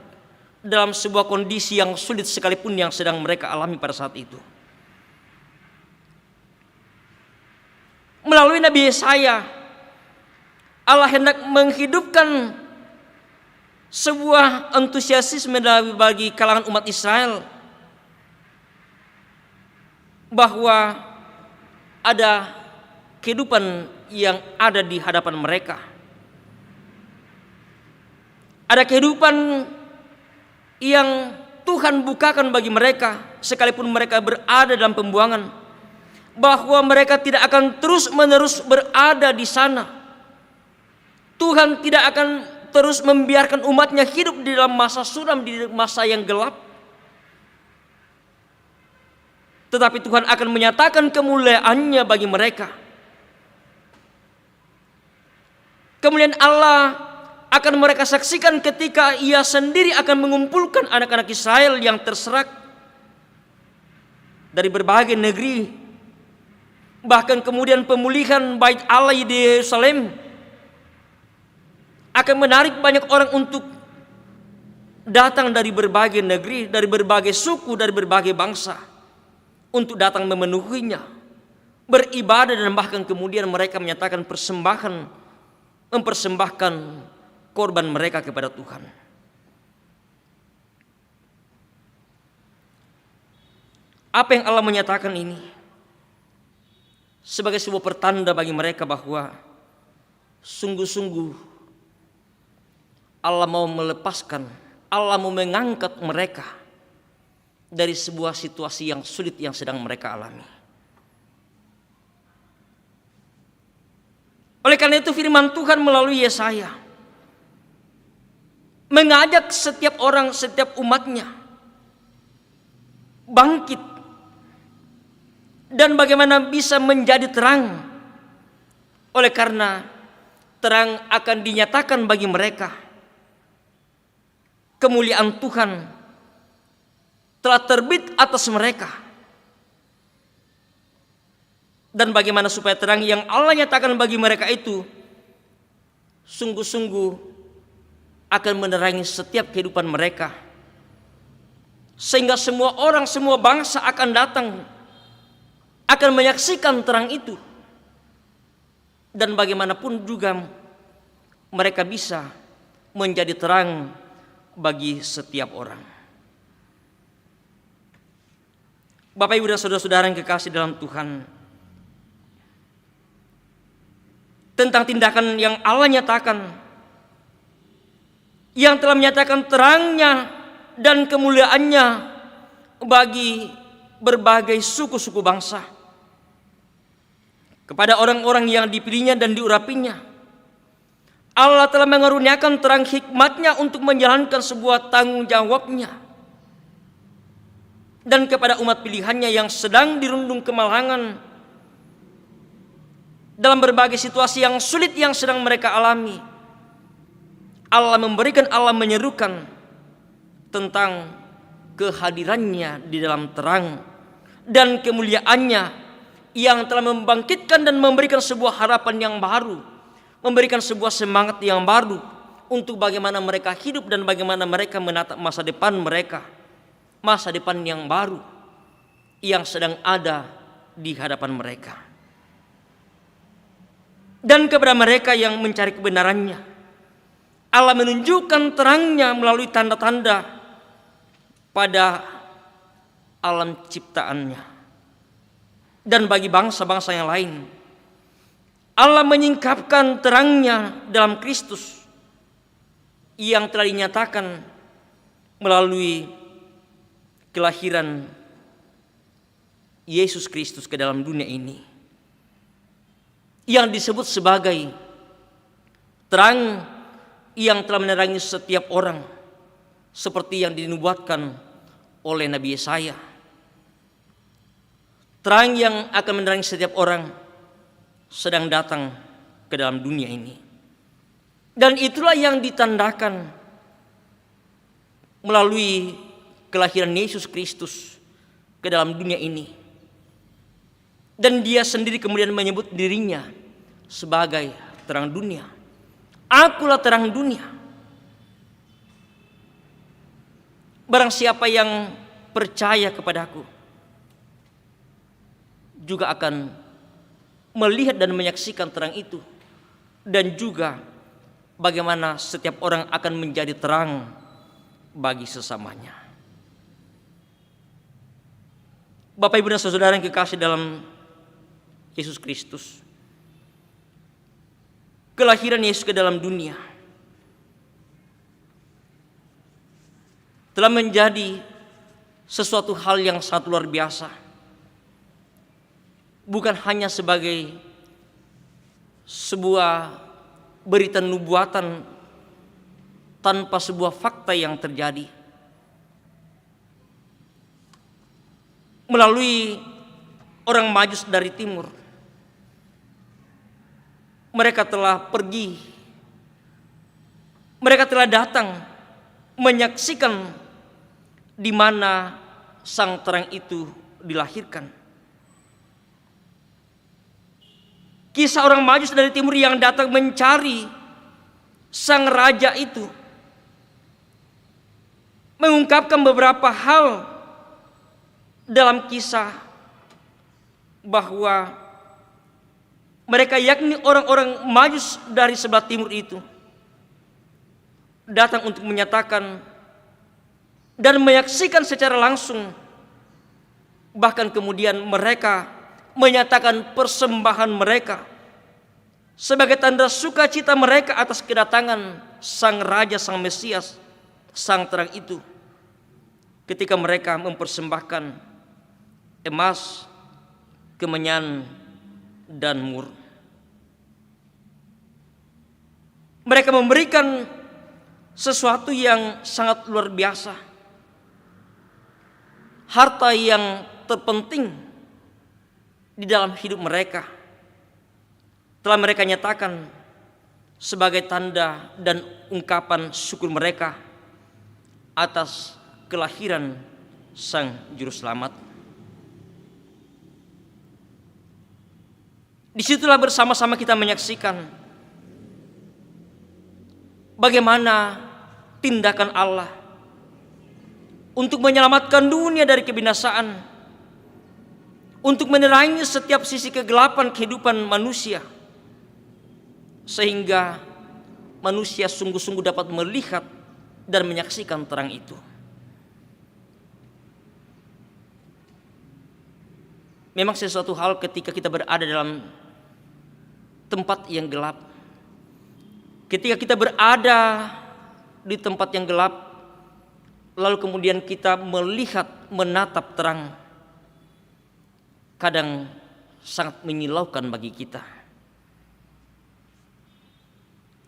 dalam sebuah kondisi yang sulit sekalipun yang sedang mereka alami pada saat itu. Melalui Nabi Yesaya, Allah hendak menghidupkan sebuah antusiasme bagi kalangan umat Israel bahwa ada kehidupan yang ada di hadapan mereka. Ada kehidupan yang Tuhan bukakan bagi mereka sekalipun mereka berada dalam pembuangan, bahwa mereka tidak akan terus-menerus berada di sana. Tuhan tidak akan terus membiarkan umatnya hidup di dalam masa suram, di masa yang gelap. Tetapi Tuhan akan menyatakan kemuliaannya bagi mereka. Kemuliaan Allah akan mereka saksikan ketika Ia sendiri akan mengumpulkan anak-anak Israel yang terserak dari berbagai negeri. Bahkan kemudian pemulihan bait Allah di Yerusalem akan menarik banyak orang untuk datang dari berbagai negeri, dari berbagai suku, dari berbagai bangsa, untuk datang memenuhinya, beribadah, dan bahkan kemudian mereka menyatakan mempersembahkan korban mereka kepada Tuhan. Apa yang Allah menyatakan ini sebagai sebuah pertanda bagi mereka bahwa sungguh-sungguh Allah mau melepaskan, Allah mau mengangkat mereka dari sebuah situasi yang sulit yang sedang mereka alami. Oleh karena itu firman Tuhan melalui Yesaya mengajak setiap orang, setiap umatnya bangkit dan bagaimana bisa menjadi terang. Oleh karena terang akan dinyatakan bagi mereka. Kemuliaan Tuhan telah terbit atas mereka. Dan bagaimana supaya terang yang Allah nyatakan bagi mereka itu sungguh-sungguh akan menerangi setiap kehidupan mereka, sehingga semua orang, semua bangsa akan datang, akan menyaksikan terang itu. Dan bagaimanapun juga mereka bisa menjadi terang bagi setiap orang. Bapak, Ibu, dan saudara-saudara yang kekasih dalam Tuhan, tentang tindakan yang Allah nyatakan, yang telah menyatakan terangnya dan kemuliaannya bagi berbagai suku-suku bangsa, kepada orang-orang yang dipilihnya dan diurapinya. Allah telah mengaruniakan terang hikmatnya untuk menjalankan sebuah tanggung jawabnya. Dan kepada umat pilihannya yang sedang dirundung kemalangan dalam berbagai situasi yang sulit yang sedang mereka alami, Allah memberikan, Allah menyerukan tentang kehadirannya di dalam terang dan kemuliaannya yang telah membangkitkan dan memberikan sebuah harapan yang baru, memberikan sebuah semangat yang baru untuk bagaimana mereka hidup dan bagaimana mereka menatap masa depan mereka, masa depan yang baru yang sedang ada di hadapan mereka. Dan kepada mereka yang mencari kebenarannya, Allah menunjukkan terangnya melalui tanda-tanda pada alam ciptaannya. Dan bagi bangsa-bangsa yang lain, Allah menyingkapkan terangnya dalam Kristus yang telah dinyatakan melalui kelahiran Yesus Kristus ke dalam dunia ini, yang disebut sebagai terang yang telah menerangi setiap orang, seperti yang dinubuatkan oleh Nabi Yesaya. Terang yang akan menerangi setiap orang sedang datang ke dalam dunia ini. Dan itulah yang ditandakan melalui kelahiran Yesus Kristus ke dalam dunia ini. Dan dia sendiri kemudian menyebut dirinya sebagai terang dunia. Akulah terang dunia. Barang siapa yang percaya kepadaku juga akan melihat dan menyaksikan terang itu. Dan juga bagaimana setiap orang akan menjadi terang bagi sesamanya. Bapak, Ibu, dan saudara yang kekasih dalam Yesus Kristus, kelahiran Yesus ke dalam dunia telah menjadi sesuatu hal yang sangat luar biasa. Bukan hanya sebagai sebuah berita nubuatan tanpa sebuah fakta yang terjadi. Melalui orang Majus dari timur, mereka telah pergi, mereka telah datang menyaksikan di mana sang terang itu dilahirkan. Kisah orang Majus dari timur yang datang mencari sang raja itu mengungkapkan beberapa hal dalam kisah, bahwa mereka, yakni orang-orang Majus dari sebelah timur itu, datang untuk menyatakan dan menyaksikan secara langsung, bahkan kemudian mereka menyatakan persembahan mereka sebagai tanda sukacita mereka atas kedatangan sang raja, sang Mesias, sang terang itu, ketika mereka mempersembahkan emas, kemenyan, dan mur. Mereka memberikan sesuatu yang sangat luar biasa, harta yang terpenting di dalam hidup mereka, telah mereka nyatakan sebagai tanda dan ungkapan syukur mereka atas kelahiran sang juru selamat. Disitulah bersama-sama kita menyaksikan bagaimana tindakan Allah untuk menyelamatkan dunia dari kebinasaan, untuk menerangi setiap sisi kegelapan kehidupan manusia, sehingga manusia sungguh-sungguh dapat melihat dan menyaksikan terang itu. Memang sesuatu hal ketika kita berada dalam tempat yang gelap, ketika kita berada di tempat yang gelap, lalu kemudian kita melihat, menatap terang, kadang sangat menyilaukan bagi kita.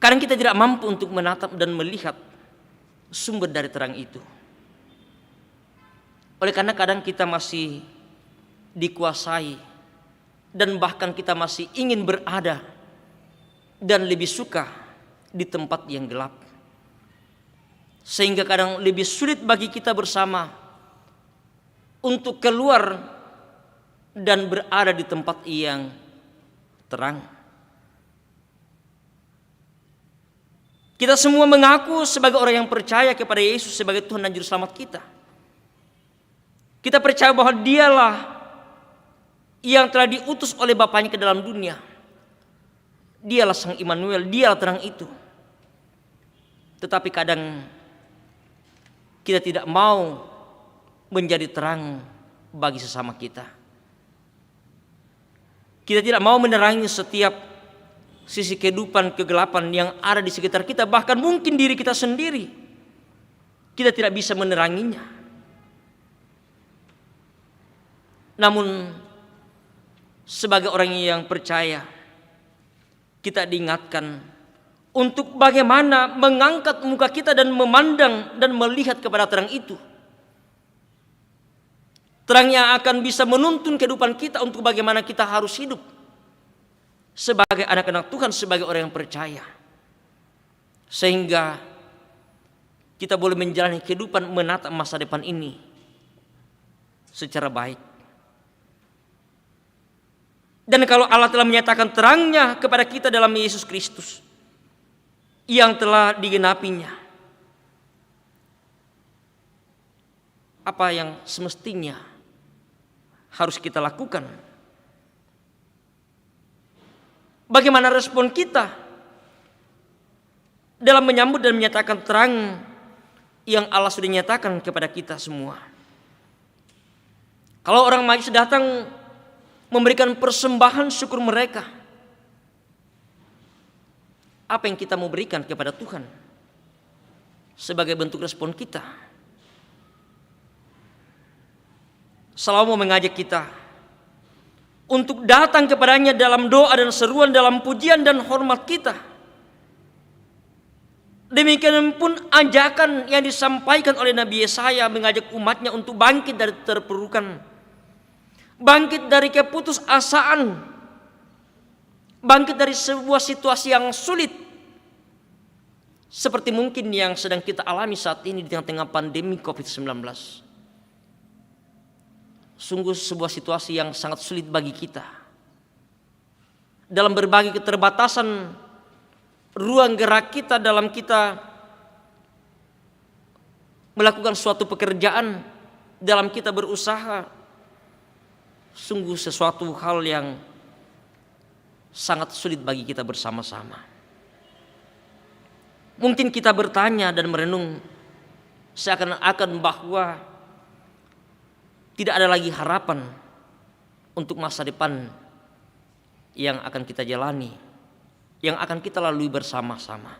Kadang kita tidak mampu untuk menatap dan melihat sumber dari terang itu. Oleh karena kadang kita masih dikuasai dan bahkan kita masih ingin berada dan lebih suka di tempat yang gelap, sehingga kadang lebih sulit bagi kita bersama untuk keluar dan berada di tempat yang terang. Kita semua mengaku sebagai orang yang percaya kepada Yesus sebagai Tuhan dan Juru Selamat kita. Kita percaya bahwa Dialah yang telah diutus oleh Bapaknya ke dalam dunia. Dialah Sang Immanuel, Dialah terang itu. Tetapi kadang kita tidak mau menjadi terang bagi sesama kita. Kita tidak mau menerangi setiap sisi kehidupan kegelapan yang ada di sekitar kita, bahkan mungkin diri kita sendiri. Kita tidak bisa meneranginya. Namun sebagai orang yang percaya, kita diingatkan untuk bagaimana mengangkat muka kita dan memandang dan melihat kepada terang itu. Terang yang akan bisa menuntun kehidupan kita untuk bagaimana kita harus hidup sebagai anak-anak Tuhan, sebagai orang yang percaya. Sehingga kita boleh menjalani kehidupan menatap masa depan ini secara baik. Dan kalau Allah telah menyatakan terangnya kepada kita dalam Yesus Kristus yang telah digenapinya, apa yang semestinya harus kita lakukan? Bagaimana respon kita dalam menyambut dan menyatakan terang yang Allah sudah nyatakan kepada kita semua? Kalau orang majus datang memberikan persembahan syukur mereka, apa yang kita mau berikan kepada Tuhan sebagai bentuk respon kita? Salomo mengajak kita untuk datang kepadanya dalam doa dan seruan, dalam pujian dan hormat kita. Demikian pun ajakan yang disampaikan oleh Nabi Yesaya mengajak umatnya untuk bangkit dari keterpurukan, bangkit dari keputusasaan, bangkit dari sebuah situasi yang sulit, seperti mungkin yang sedang kita alami saat ini di tengah-tengah pandemi COVID-19. Sungguh sebuah situasi yang sangat sulit bagi kita. Dalam berbagai keterbatasan ruang gerak kita dalam kita melakukan suatu pekerjaan, dalam kita berusaha, sungguh sesuatu hal yang sangat sulit bagi kita bersama-sama. Mungkin kita bertanya dan merenung seakan-akan bahwa tidak ada lagi harapan untuk masa depan yang akan kita jalani, yang akan kita lalui bersama-sama.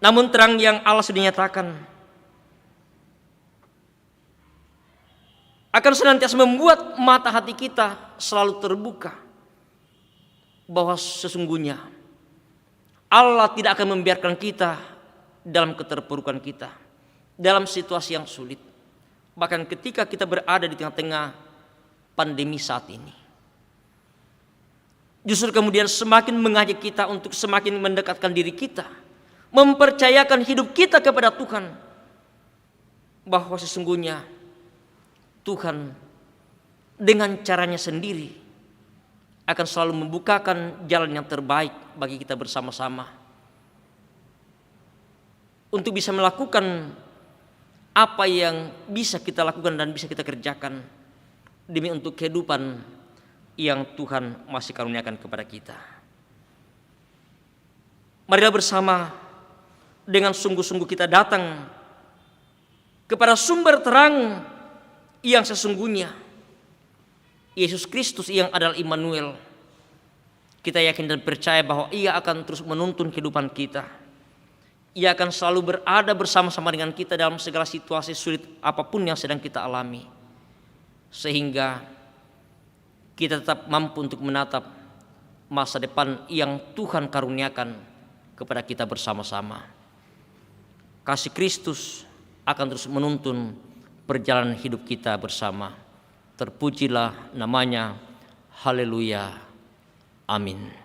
Namun terang yang Allah sudah nyatakan akan senantiasa membuat mata hati kita selalu terbuka bahwa sesungguhnya Allah tidak akan membiarkan kita dalam keterpurukan kita, dalam situasi yang sulit. Bahkan ketika kita berada di tengah-tengah pandemi saat ini, justru kemudian semakin mengajak kita untuk semakin mendekatkan diri kita, mempercayakan hidup kita kepada Tuhan, bahwa sesungguhnya Tuhan dengan caranya sendiri akan selalu membukakan jalan yang terbaik bagi kita bersama-sama untuk bisa melakukan apa yang bisa kita lakukan dan bisa kita kerjakan demi untuk kehidupan yang Tuhan masih karuniakan kepada kita. marilah bersama dengan sungguh-sungguh kita datang kepada sumber terang yang sesungguhnya, Yesus Kristus yang adalah Immanuel. Kita yakin dan percaya bahwa Ia akan terus menuntun kehidupan kita. Ia akan selalu berada bersama-sama dengan kita dalam segala situasi sulit apapun yang sedang kita alami, sehingga kita tetap mampu untuk menatap masa depan yang Tuhan karuniakan kepada kita bersama-sama. Kasih Kristus akan terus menuntun perjalanan hidup kita bersama. Terpujilah namanya. Haleluya. Amin.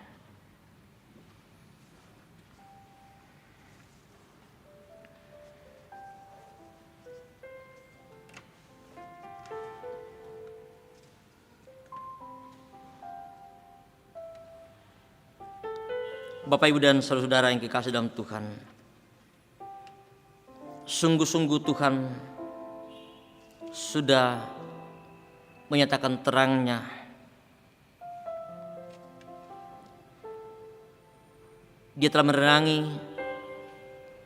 Bapak, Ibu, dan saudara-saudara yang kekasih dalam Tuhan, sungguh-sungguh Tuhan sudah menyatakan terangnya. Dia telah menerangi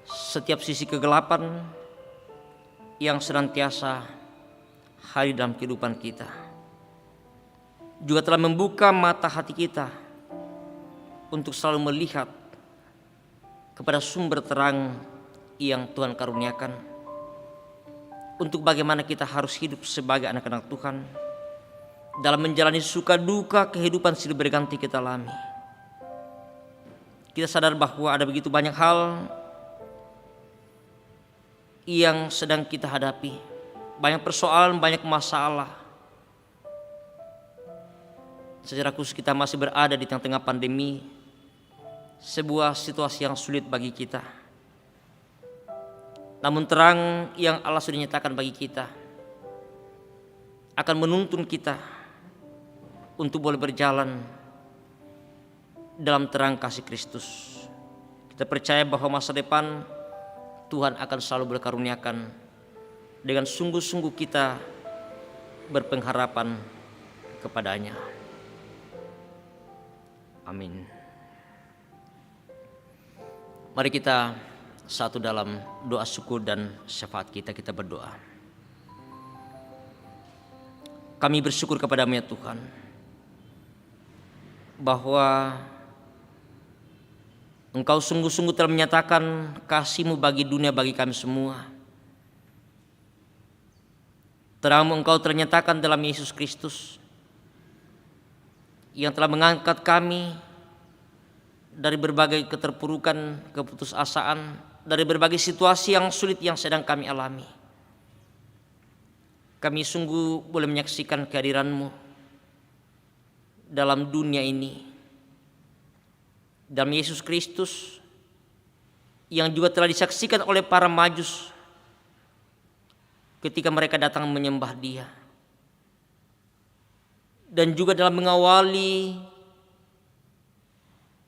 setiap sisi kegelapan yang senantiasa hadir dalam kehidupan kita. Juga telah membuka mata hati kita untuk selalu melihat kepada sumber terang yang Tuhan karuniakan, untuk bagaimana kita harus hidup sebagai anak-anak Tuhan dalam menjalani suka duka kehidupan silih berganti kita alami. Kita sadar bahwa ada begitu banyak hal yang sedang kita hadapi, banyak persoalan, banyak masalah. Secara khusus kita masih berada di tengah-tengah pandemi, sebuah situasi yang sulit bagi kita. Namun terang yang Allah sudah nyatakan bagi kita akan menuntun kita untuk boleh berjalan dalam terang kasih Kristus. Kita percaya bahwa masa depan Tuhan akan selalu berkaruniakan dengan sungguh-sungguh kita berpengharapan kepadanya. Amin. Mari kita satu dalam doa syukur dan syafaat kita berdoa. Kami bersyukur kepadamu ya Tuhan, bahwa Engkau sungguh-sungguh telah menyatakan kasih-Mu bagi dunia, bagi kami semua. Terang-Mu Engkau ternyatakan dalam Yesus Kristus yang telah mengangkat kami dari berbagai keterpurukan, keputusasaan, dari berbagai situasi yang sulit yang sedang kami alami. Kami sungguh boleh menyaksikan kehadiran-Mu dalam dunia ini, dalam Yesus Kristus yang juga telah disaksikan oleh para Majus ketika mereka datang menyembah Dia, dan juga dalam mengawali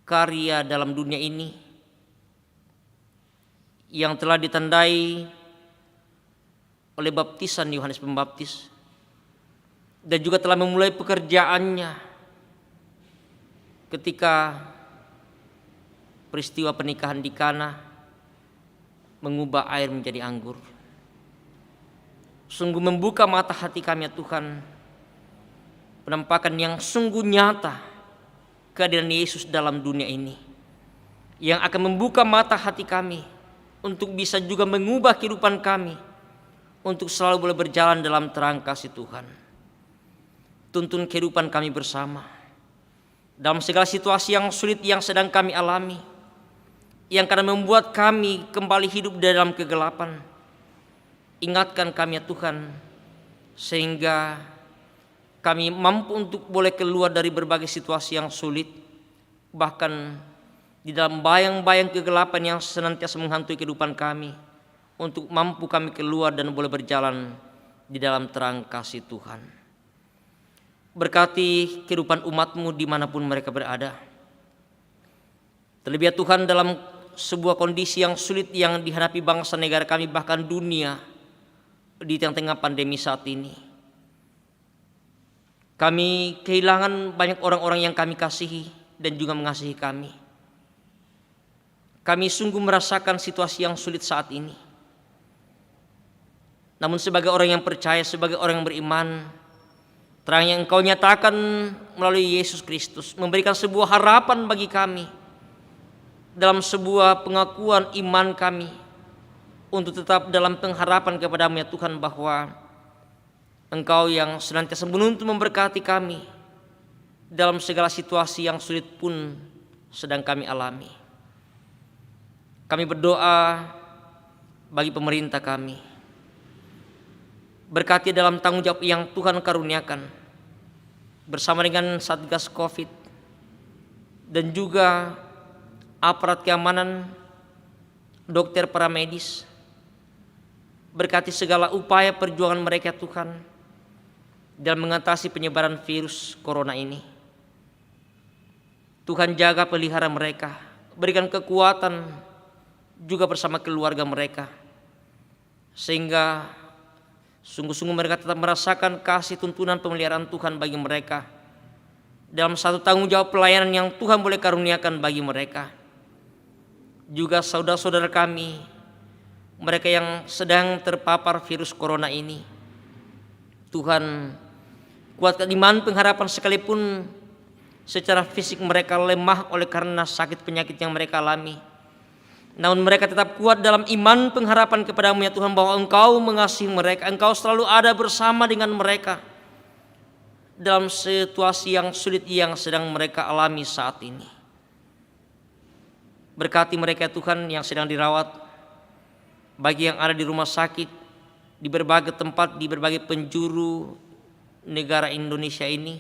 karya dalam dunia ini yang telah ditandai oleh baptisan Yohanes Pembaptis, dan juga telah memulai pekerjaannya ketika peristiwa pernikahan di Kana mengubah air menjadi anggur. Sungguh membuka mata hati kami ya Tuhan, penampakan yang sungguh nyata kehadiran Yesus dalam dunia ini, yang akan membuka mata hati kami untuk bisa juga mengubah kehidupan kami, untuk selalu boleh berjalan dalam terang kasih Tuhan. Tuntun kehidupan kami bersama dalam segala situasi yang sulit yang sedang kami alami, yang kadang membuat kami kembali hidup dalam kegelapan. Ingatkan kami ya Tuhan, sehingga kami mampu untuk boleh keluar dari berbagai situasi yang sulit, bahkan di dalam bayang-bayang kegelapan yang senantiasa menghantui kehidupan kami, untuk mampu kami keluar dan boleh berjalan di dalam terang kasih Tuhan. Berkati kehidupan umat-Mu dimanapun mereka berada. Terlebih ya Tuhan, dalam sebuah kondisi yang sulit yang dihadapi bangsa negara kami, bahkan dunia di tengah-tengah pandemi saat ini. Kami kehilangan banyak orang-orang yang kami kasihi dan juga mengasihi kami. Kami sungguh merasakan situasi yang sulit saat ini. Namun sebagai orang yang percaya, sebagai orang yang beriman, terang yang Engkau nyatakan melalui Yesus Kristus memberikan sebuah harapan bagi kami dalam sebuah pengakuan iman kami untuk tetap dalam pengharapan kepada-Mu ya Tuhan, bahwa Engkau yang senantiasa menuntun memberkati kami dalam segala situasi yang sulit pun sedang kami alami. Kami berdoa bagi pemerintah kami, berkati dalam tanggung jawab yang Tuhan karuniakan bersama dengan Satgas Covid dan juga aparat keamanan, dokter, para medis. Berkati segala upaya perjuangan mereka Tuhan dalam mengatasi penyebaran virus corona ini. Tuhan jaga pelihara mereka, berikan kekuatan juga bersama keluarga mereka, sehingga sungguh-sungguh mereka tetap merasakan kasih tuntunan pemeliharaan Tuhan bagi mereka dalam satu tanggung jawab pelayanan yang Tuhan boleh karuniakan bagi mereka. Juga saudara-saudara kami, mereka yang sedang terpapar virus corona ini, Tuhan kuatkan iman pengharapan sekalipun secara fisik mereka lemah oleh karena sakit penyakit yang mereka alami. Namun mereka tetap kuat dalam iman pengharapan kepada-Mu ya Tuhan, bahwa Engkau mengasihi mereka, Engkau selalu ada bersama dengan mereka dalam situasi yang sulit yang sedang mereka alami saat ini. Berkati mereka Tuhan yang sedang dirawat, bagi yang ada di rumah sakit, di berbagai tempat, di berbagai penjuru negara Indonesia ini,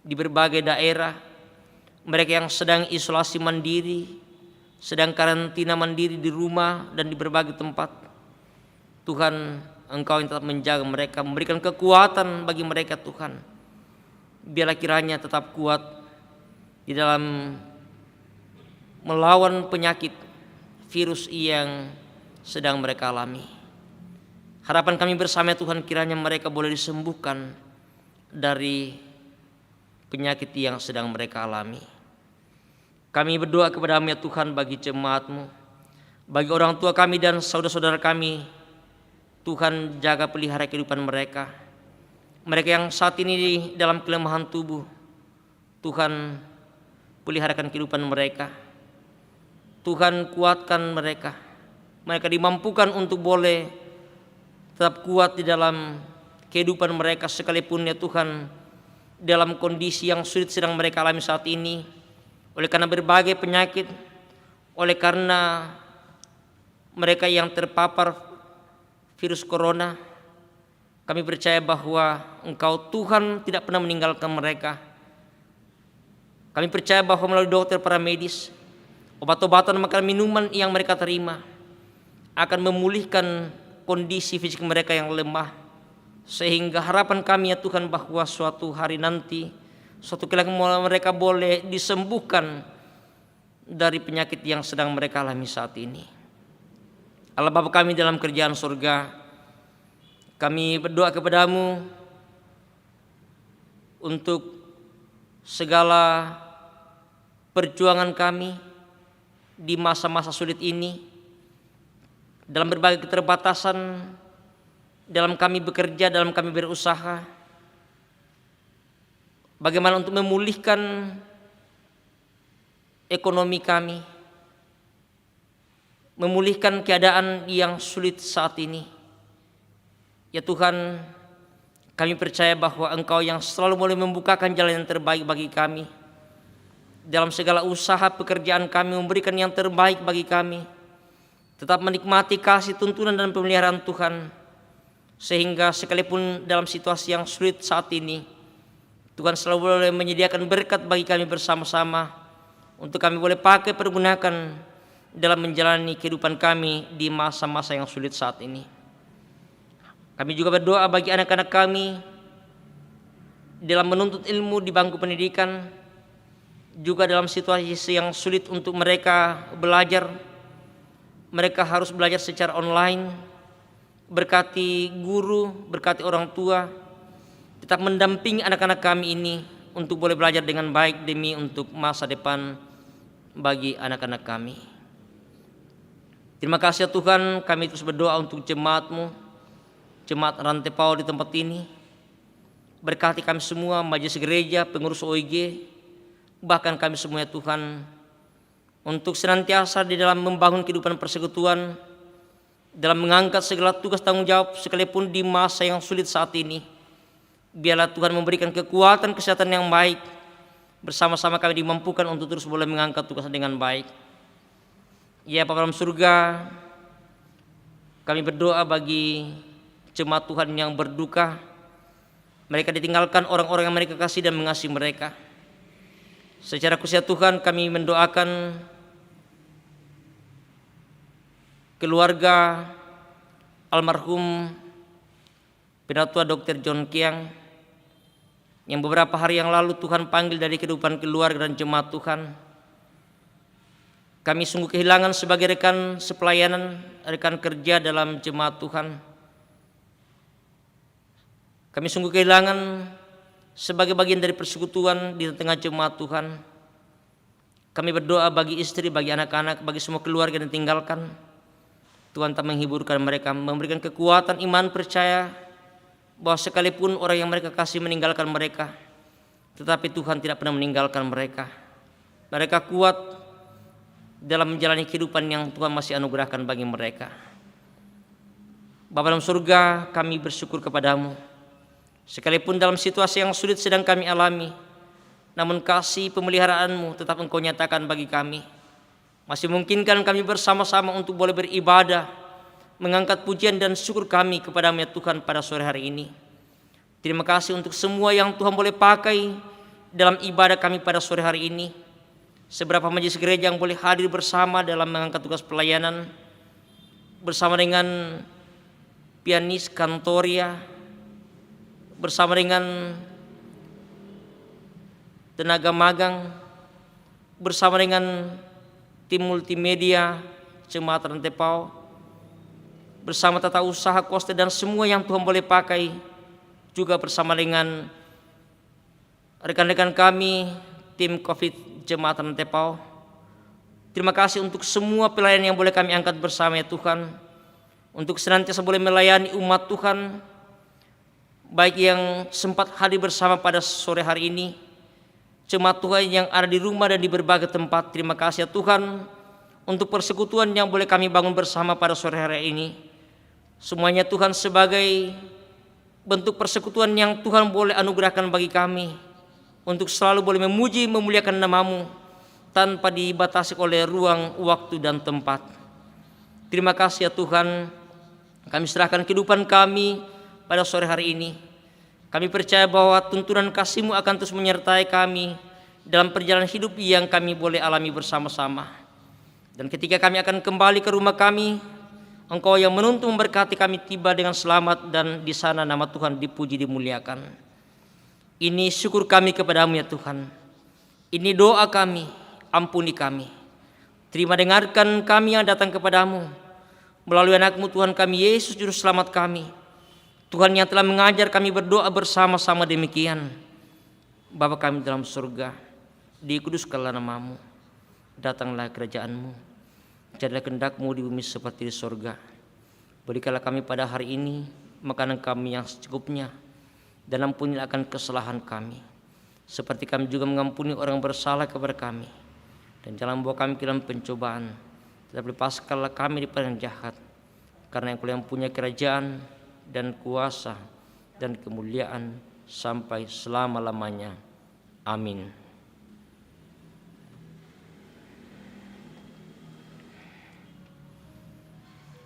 di berbagai daerah, mereka yang sedang isolasi mandiri, sedang karantina mandiri di rumah dan di berbagai tempat. Tuhan, Engkau yang tetap menjaga mereka, memberikan kekuatan bagi mereka Tuhan. Biarlah kiranya tetap kuat di dalam melawan penyakit virus yang sedang mereka alami. Harapan kami bersama Tuhan, kiranya mereka boleh disembuhkan dari penyakit yang sedang mereka alami. Kami berdoa kepada-Mu ya Tuhan bagi jemaat-Mu, bagi orang tua kami dan saudara-saudara kami. Tuhan jaga pelihara kehidupan mereka. Mereka yang saat ini dalam kelemahan tubuh, Tuhan peliharakan kehidupan mereka. Tuhan kuatkan mereka. Mereka dimampukan untuk boleh tetap kuat di dalam kehidupan mereka sekalipun ya Tuhan, dalam kondisi yang sulit sedang mereka alami saat ini. Oleh karena berbagai penyakit, oleh karena mereka yang terpapar virus corona, kami percaya bahwa Engkau Tuhan tidak pernah meninggalkan mereka. Kami percaya bahwa melalui dokter, para medis, obat-obatan, makanan, minuman yang mereka terima akan memulihkan kondisi fisik mereka yang lemah, sehingga harapan kami ya Tuhan bahwa suatu hari nanti, suatu ketika mereka boleh disembuhkan dari penyakit yang sedang mereka alami saat ini. Allah Bapa kami dalam kerajaan surga, kami berdoa kepada-Mu untuk segala perjuangan kami di masa-masa sulit ini, dalam berbagai keterbatasan, dalam kami bekerja, dalam kami berusaha. Bagaimana untuk memulihkan ekonomi kami, memulihkan keadaan yang sulit saat ini. Ya Tuhan, kami percaya bahwa Engkau yang selalu boleh membukakan jalan yang terbaik bagi kami. Dalam segala usaha pekerjaan kami, memberikan yang terbaik bagi kami. Tetap menikmati kasih tuntunan dan pemeliharaan Tuhan. Sehingga sekalipun dalam situasi yang sulit saat ini, Tuhan selalu boleh menyediakan berkat bagi kami bersama-sama, untuk kami boleh pakai pergunakan dalam menjalani kehidupan kami di masa-masa yang sulit saat ini. Kami juga berdoa bagi anak-anak kami dalam menuntut ilmu di bangku pendidikan, juga dalam situasi yang sulit untuk mereka belajar. Mereka harus belajar secara online. Berkati guru, berkati orang tua, tetap mendampingi anak-anak kami ini untuk boleh belajar dengan baik demi untuk masa depan bagi anak-anak kami. Terima kasih ya Tuhan, kami terus berdoa untuk jemaat-Mu, jemaat Rantai Pau di tempat ini. Berkati kami semua, majelis gereja, pengurus OIG, bahkan kami semua ya Tuhan, untuk senantiasa di dalam membangun kehidupan persekutuan, dalam mengangkat segala tugas tanggung jawab sekalipun di masa yang sulit saat ini. Biarlah Tuhan memberikan kekuatan kesehatan yang baik. Bersama-sama kami dimampukan untuk terus boleh mengangkat tugas dengan baik. Ya Bapa dalam surga, kami berdoa bagi jemaat Tuhan yang berduka. Mereka ditinggalkan orang-orang yang mereka kasih dan mengasihi mereka. Secara khusus Tuhan, kami mendoakan keluarga almarhum Penatua Dr. John Kiang yang beberapa hari yang lalu Tuhan panggil dari kehidupan keluarga dan jemaat Tuhan. Kami sungguh kehilangan sebagai rekan sepelayanan, rekan kerja dalam jemaat Tuhan. Kami sungguh kehilangan sebagai bagian dari persekutuan di tengah jemaat Tuhan. Kami berdoa bagi istri, bagi anak-anak, bagi semua keluarga yang ditinggalkan. Tuhan tak menghiburkan mereka, memberikan kekuatan iman percaya bahwa sekalipun orang yang mereka kasih meninggalkan mereka, tetapi Tuhan tidak pernah meninggalkan mereka. Mereka kuat dalam menjalani kehidupan yang Tuhan masih anugerahkan bagi mereka. Bapa dalam surga, kami bersyukur kepadamu. Sekalipun dalam situasi yang sulit sedang kami alami, namun kasih pemeliharaanmu tetap Engkau nyatakan bagi kami. Masih memungkinkan kami bersama-sama untuk boleh beribadah, mengangkat pujian dan syukur kami kepadamu ya Tuhan pada sore hari ini. Terima kasih untuk semua yang Tuhan boleh pakai dalam ibadah kami pada sore hari ini. Seberapa majelis gereja yang boleh hadir bersama dalam mengangkat tugas pelayanan, bersama dengan pianis Kantoria, bersama dengan tenaga magang, bersama dengan tim multimedia Jemaat Rantai Pau, bersama tata usaha Koste dan semua yang Tuhan boleh pakai, juga bersama dengan rekan-rekan kami tim COVID Jemaat Rantai Pau. Terima kasih untuk semua pelayan yang boleh kami angkat bersama ya Tuhan, untuk senantiasa boleh melayani umat Tuhan, baik yang sempat hadir bersama pada sore hari ini, jemaat Tuhan yang ada di rumah dan di berbagai tempat. Terima kasih ya Tuhan untuk persekutuan yang boleh kami bangun bersama pada sore hari ini. Semuanya Tuhan sebagai bentuk persekutuan yang Tuhan boleh anugerahkan bagi kami, untuk selalu boleh memuji memuliakan nama-Mu tanpa dibatasi oleh ruang, waktu dan tempat. Terima kasih ya Tuhan, kami serahkan kehidupan kami pada sore hari ini. Kami percaya bahwa tuntunan kasih-Mu akan terus menyertai kami dalam perjalanan hidup yang kami boleh alami bersama-sama. Dan ketika kami akan kembali ke rumah kami, Engkau yang menuntun memberkati kami tiba dengan selamat, dan di sana nama Tuhan dipuji dimuliakan. Ini syukur kami kepadamu ya Tuhan. Ini doa kami, ampuni kami. Terima dengarkan kami yang datang kepadamu melalui anak-Mu Tuhan kami Yesus Juru Selamat kami. Tuhan yang telah mengajar kami berdoa bersama-sama demikian. Bapa kami dalam surga, dikuduskanlah nama-Mu. Datanglah kerajaan-Mu. Jadilah kehendak-Mu di bumi seperti di surga. Berikanlah kami pada hari ini makanan kami yang secukupnya, dan ampunilah akan kesalahan kami, seperti kami juga mengampuni orang bersalah kepada kami. Dan jangan bawa kami ke dalam pencobaan, tetapi lepaskanlah kami daripada yang jahat. Karena Engkau yang punya kerajaan dan kuasa dan kemuliaan sampai selama-lamanya. Amin.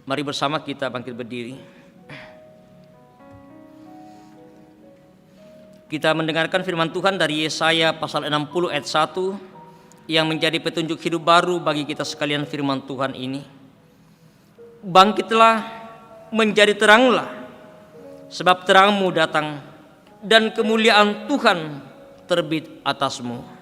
Mari bersama kita bangkit berdiri. Kita mendengarkan firman Tuhan dari Yesaya pasal 60 ayat 1 yang menjadi petunjuk hidup baru bagi kita sekalian. Firman Tuhan ini, bangkitlah, menjadi teranglah, sebab terangmu datang dan kemuliaan Tuhan terbit atasmu.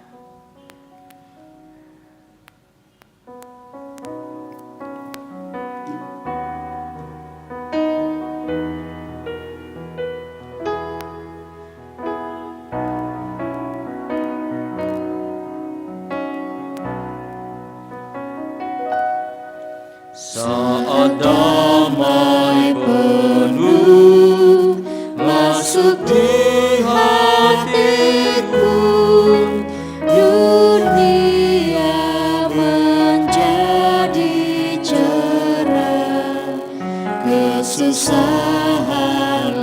Saat damai penuh masuk di hatiku, Dunia menjadi cerah, kesusahan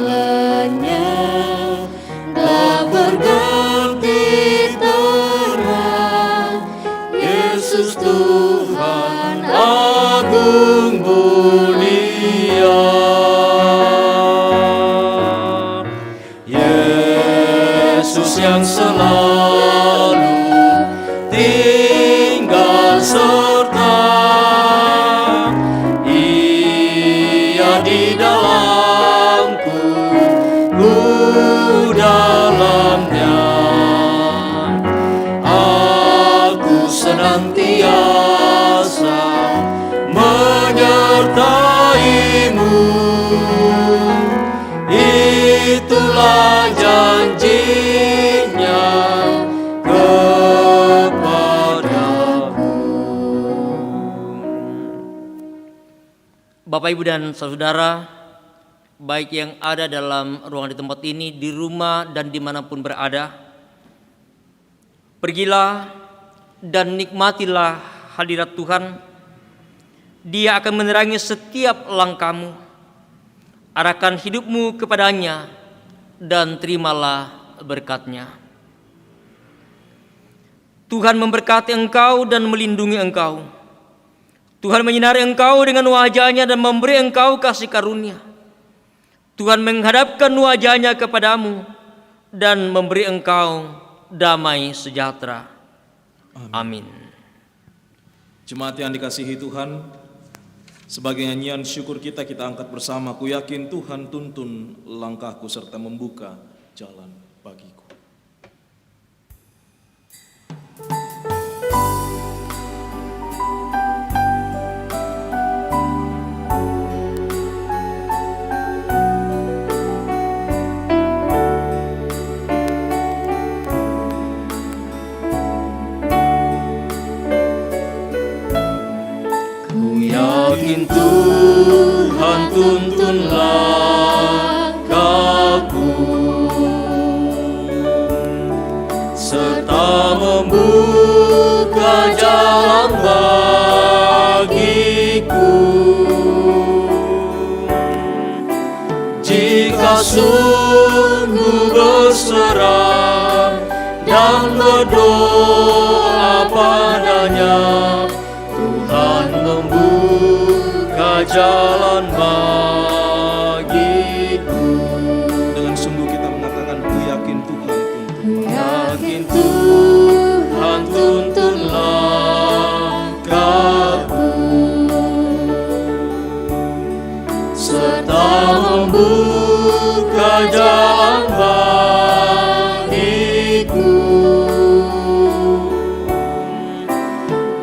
lenyap, telah berganti terang. Yesus Tuhan agung mulia. Yesus yang selalu tinggal serta, Ia di dalamku, ku dalamnya. Aku senantiasa menyertaimu, itulah janjinya kepadaku. Bapak, Ibu, dan saudara, baik yang ada dalam ruangan di tempat ini, di rumah, dan dimanapun berada, pergilah dan nikmatilah hadirat Tuhan. Dia akan menerangi setiap langkahmu. Arahkan hidupmu kepadanya dan terimalah berkat-Nya. Tuhan memberkati engkau dan melindungi engkau. Tuhan menyinari engkau dengan wajah-Nya dan memberi engkau kasih karunia. Tuhan menghadapkan wajah-Nya kepadamu dan memberi engkau damai sejahtera. Amin. Jemaat yang dikasihi Tuhan, sebagai nyanyian syukur kita angkat bersama. Ku yakin Tuhan tuntun langkahku serta membuka jalan bagiku. Yakin Tuhan tuntun langkahku serta membuka jalan bagiku. Jika sungguh berserah dan berdoa padanya, Tuhan membuka jalan bagiku. Dengan sungguh kita mengatakan, ku yakin Tuhan tuntun. Yakin Tuhan tuntun langkahku serta membuka jalan bagiku.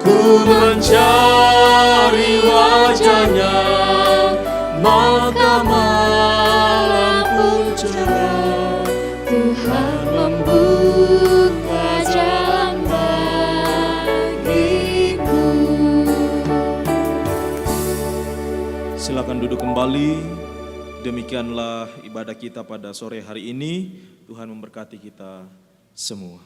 Ku mencari wajah-Nya, maka malam pun cerah. Tuhan membuka jalan bagiku. Silakan duduk kembali. Demikianlah ibadah kita pada sore hari ini. Tuhan memberkati kita semua.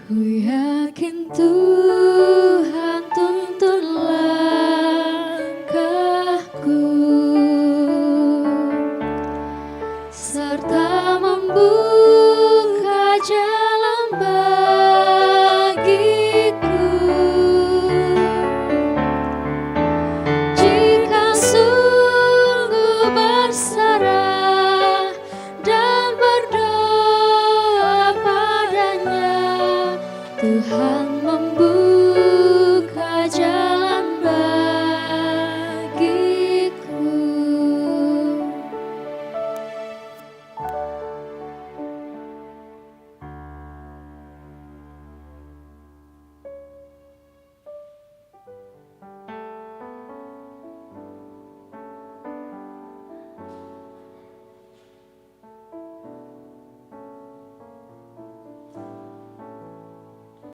Ku yakin Tuhan tuntun langkahku serta membuka jalan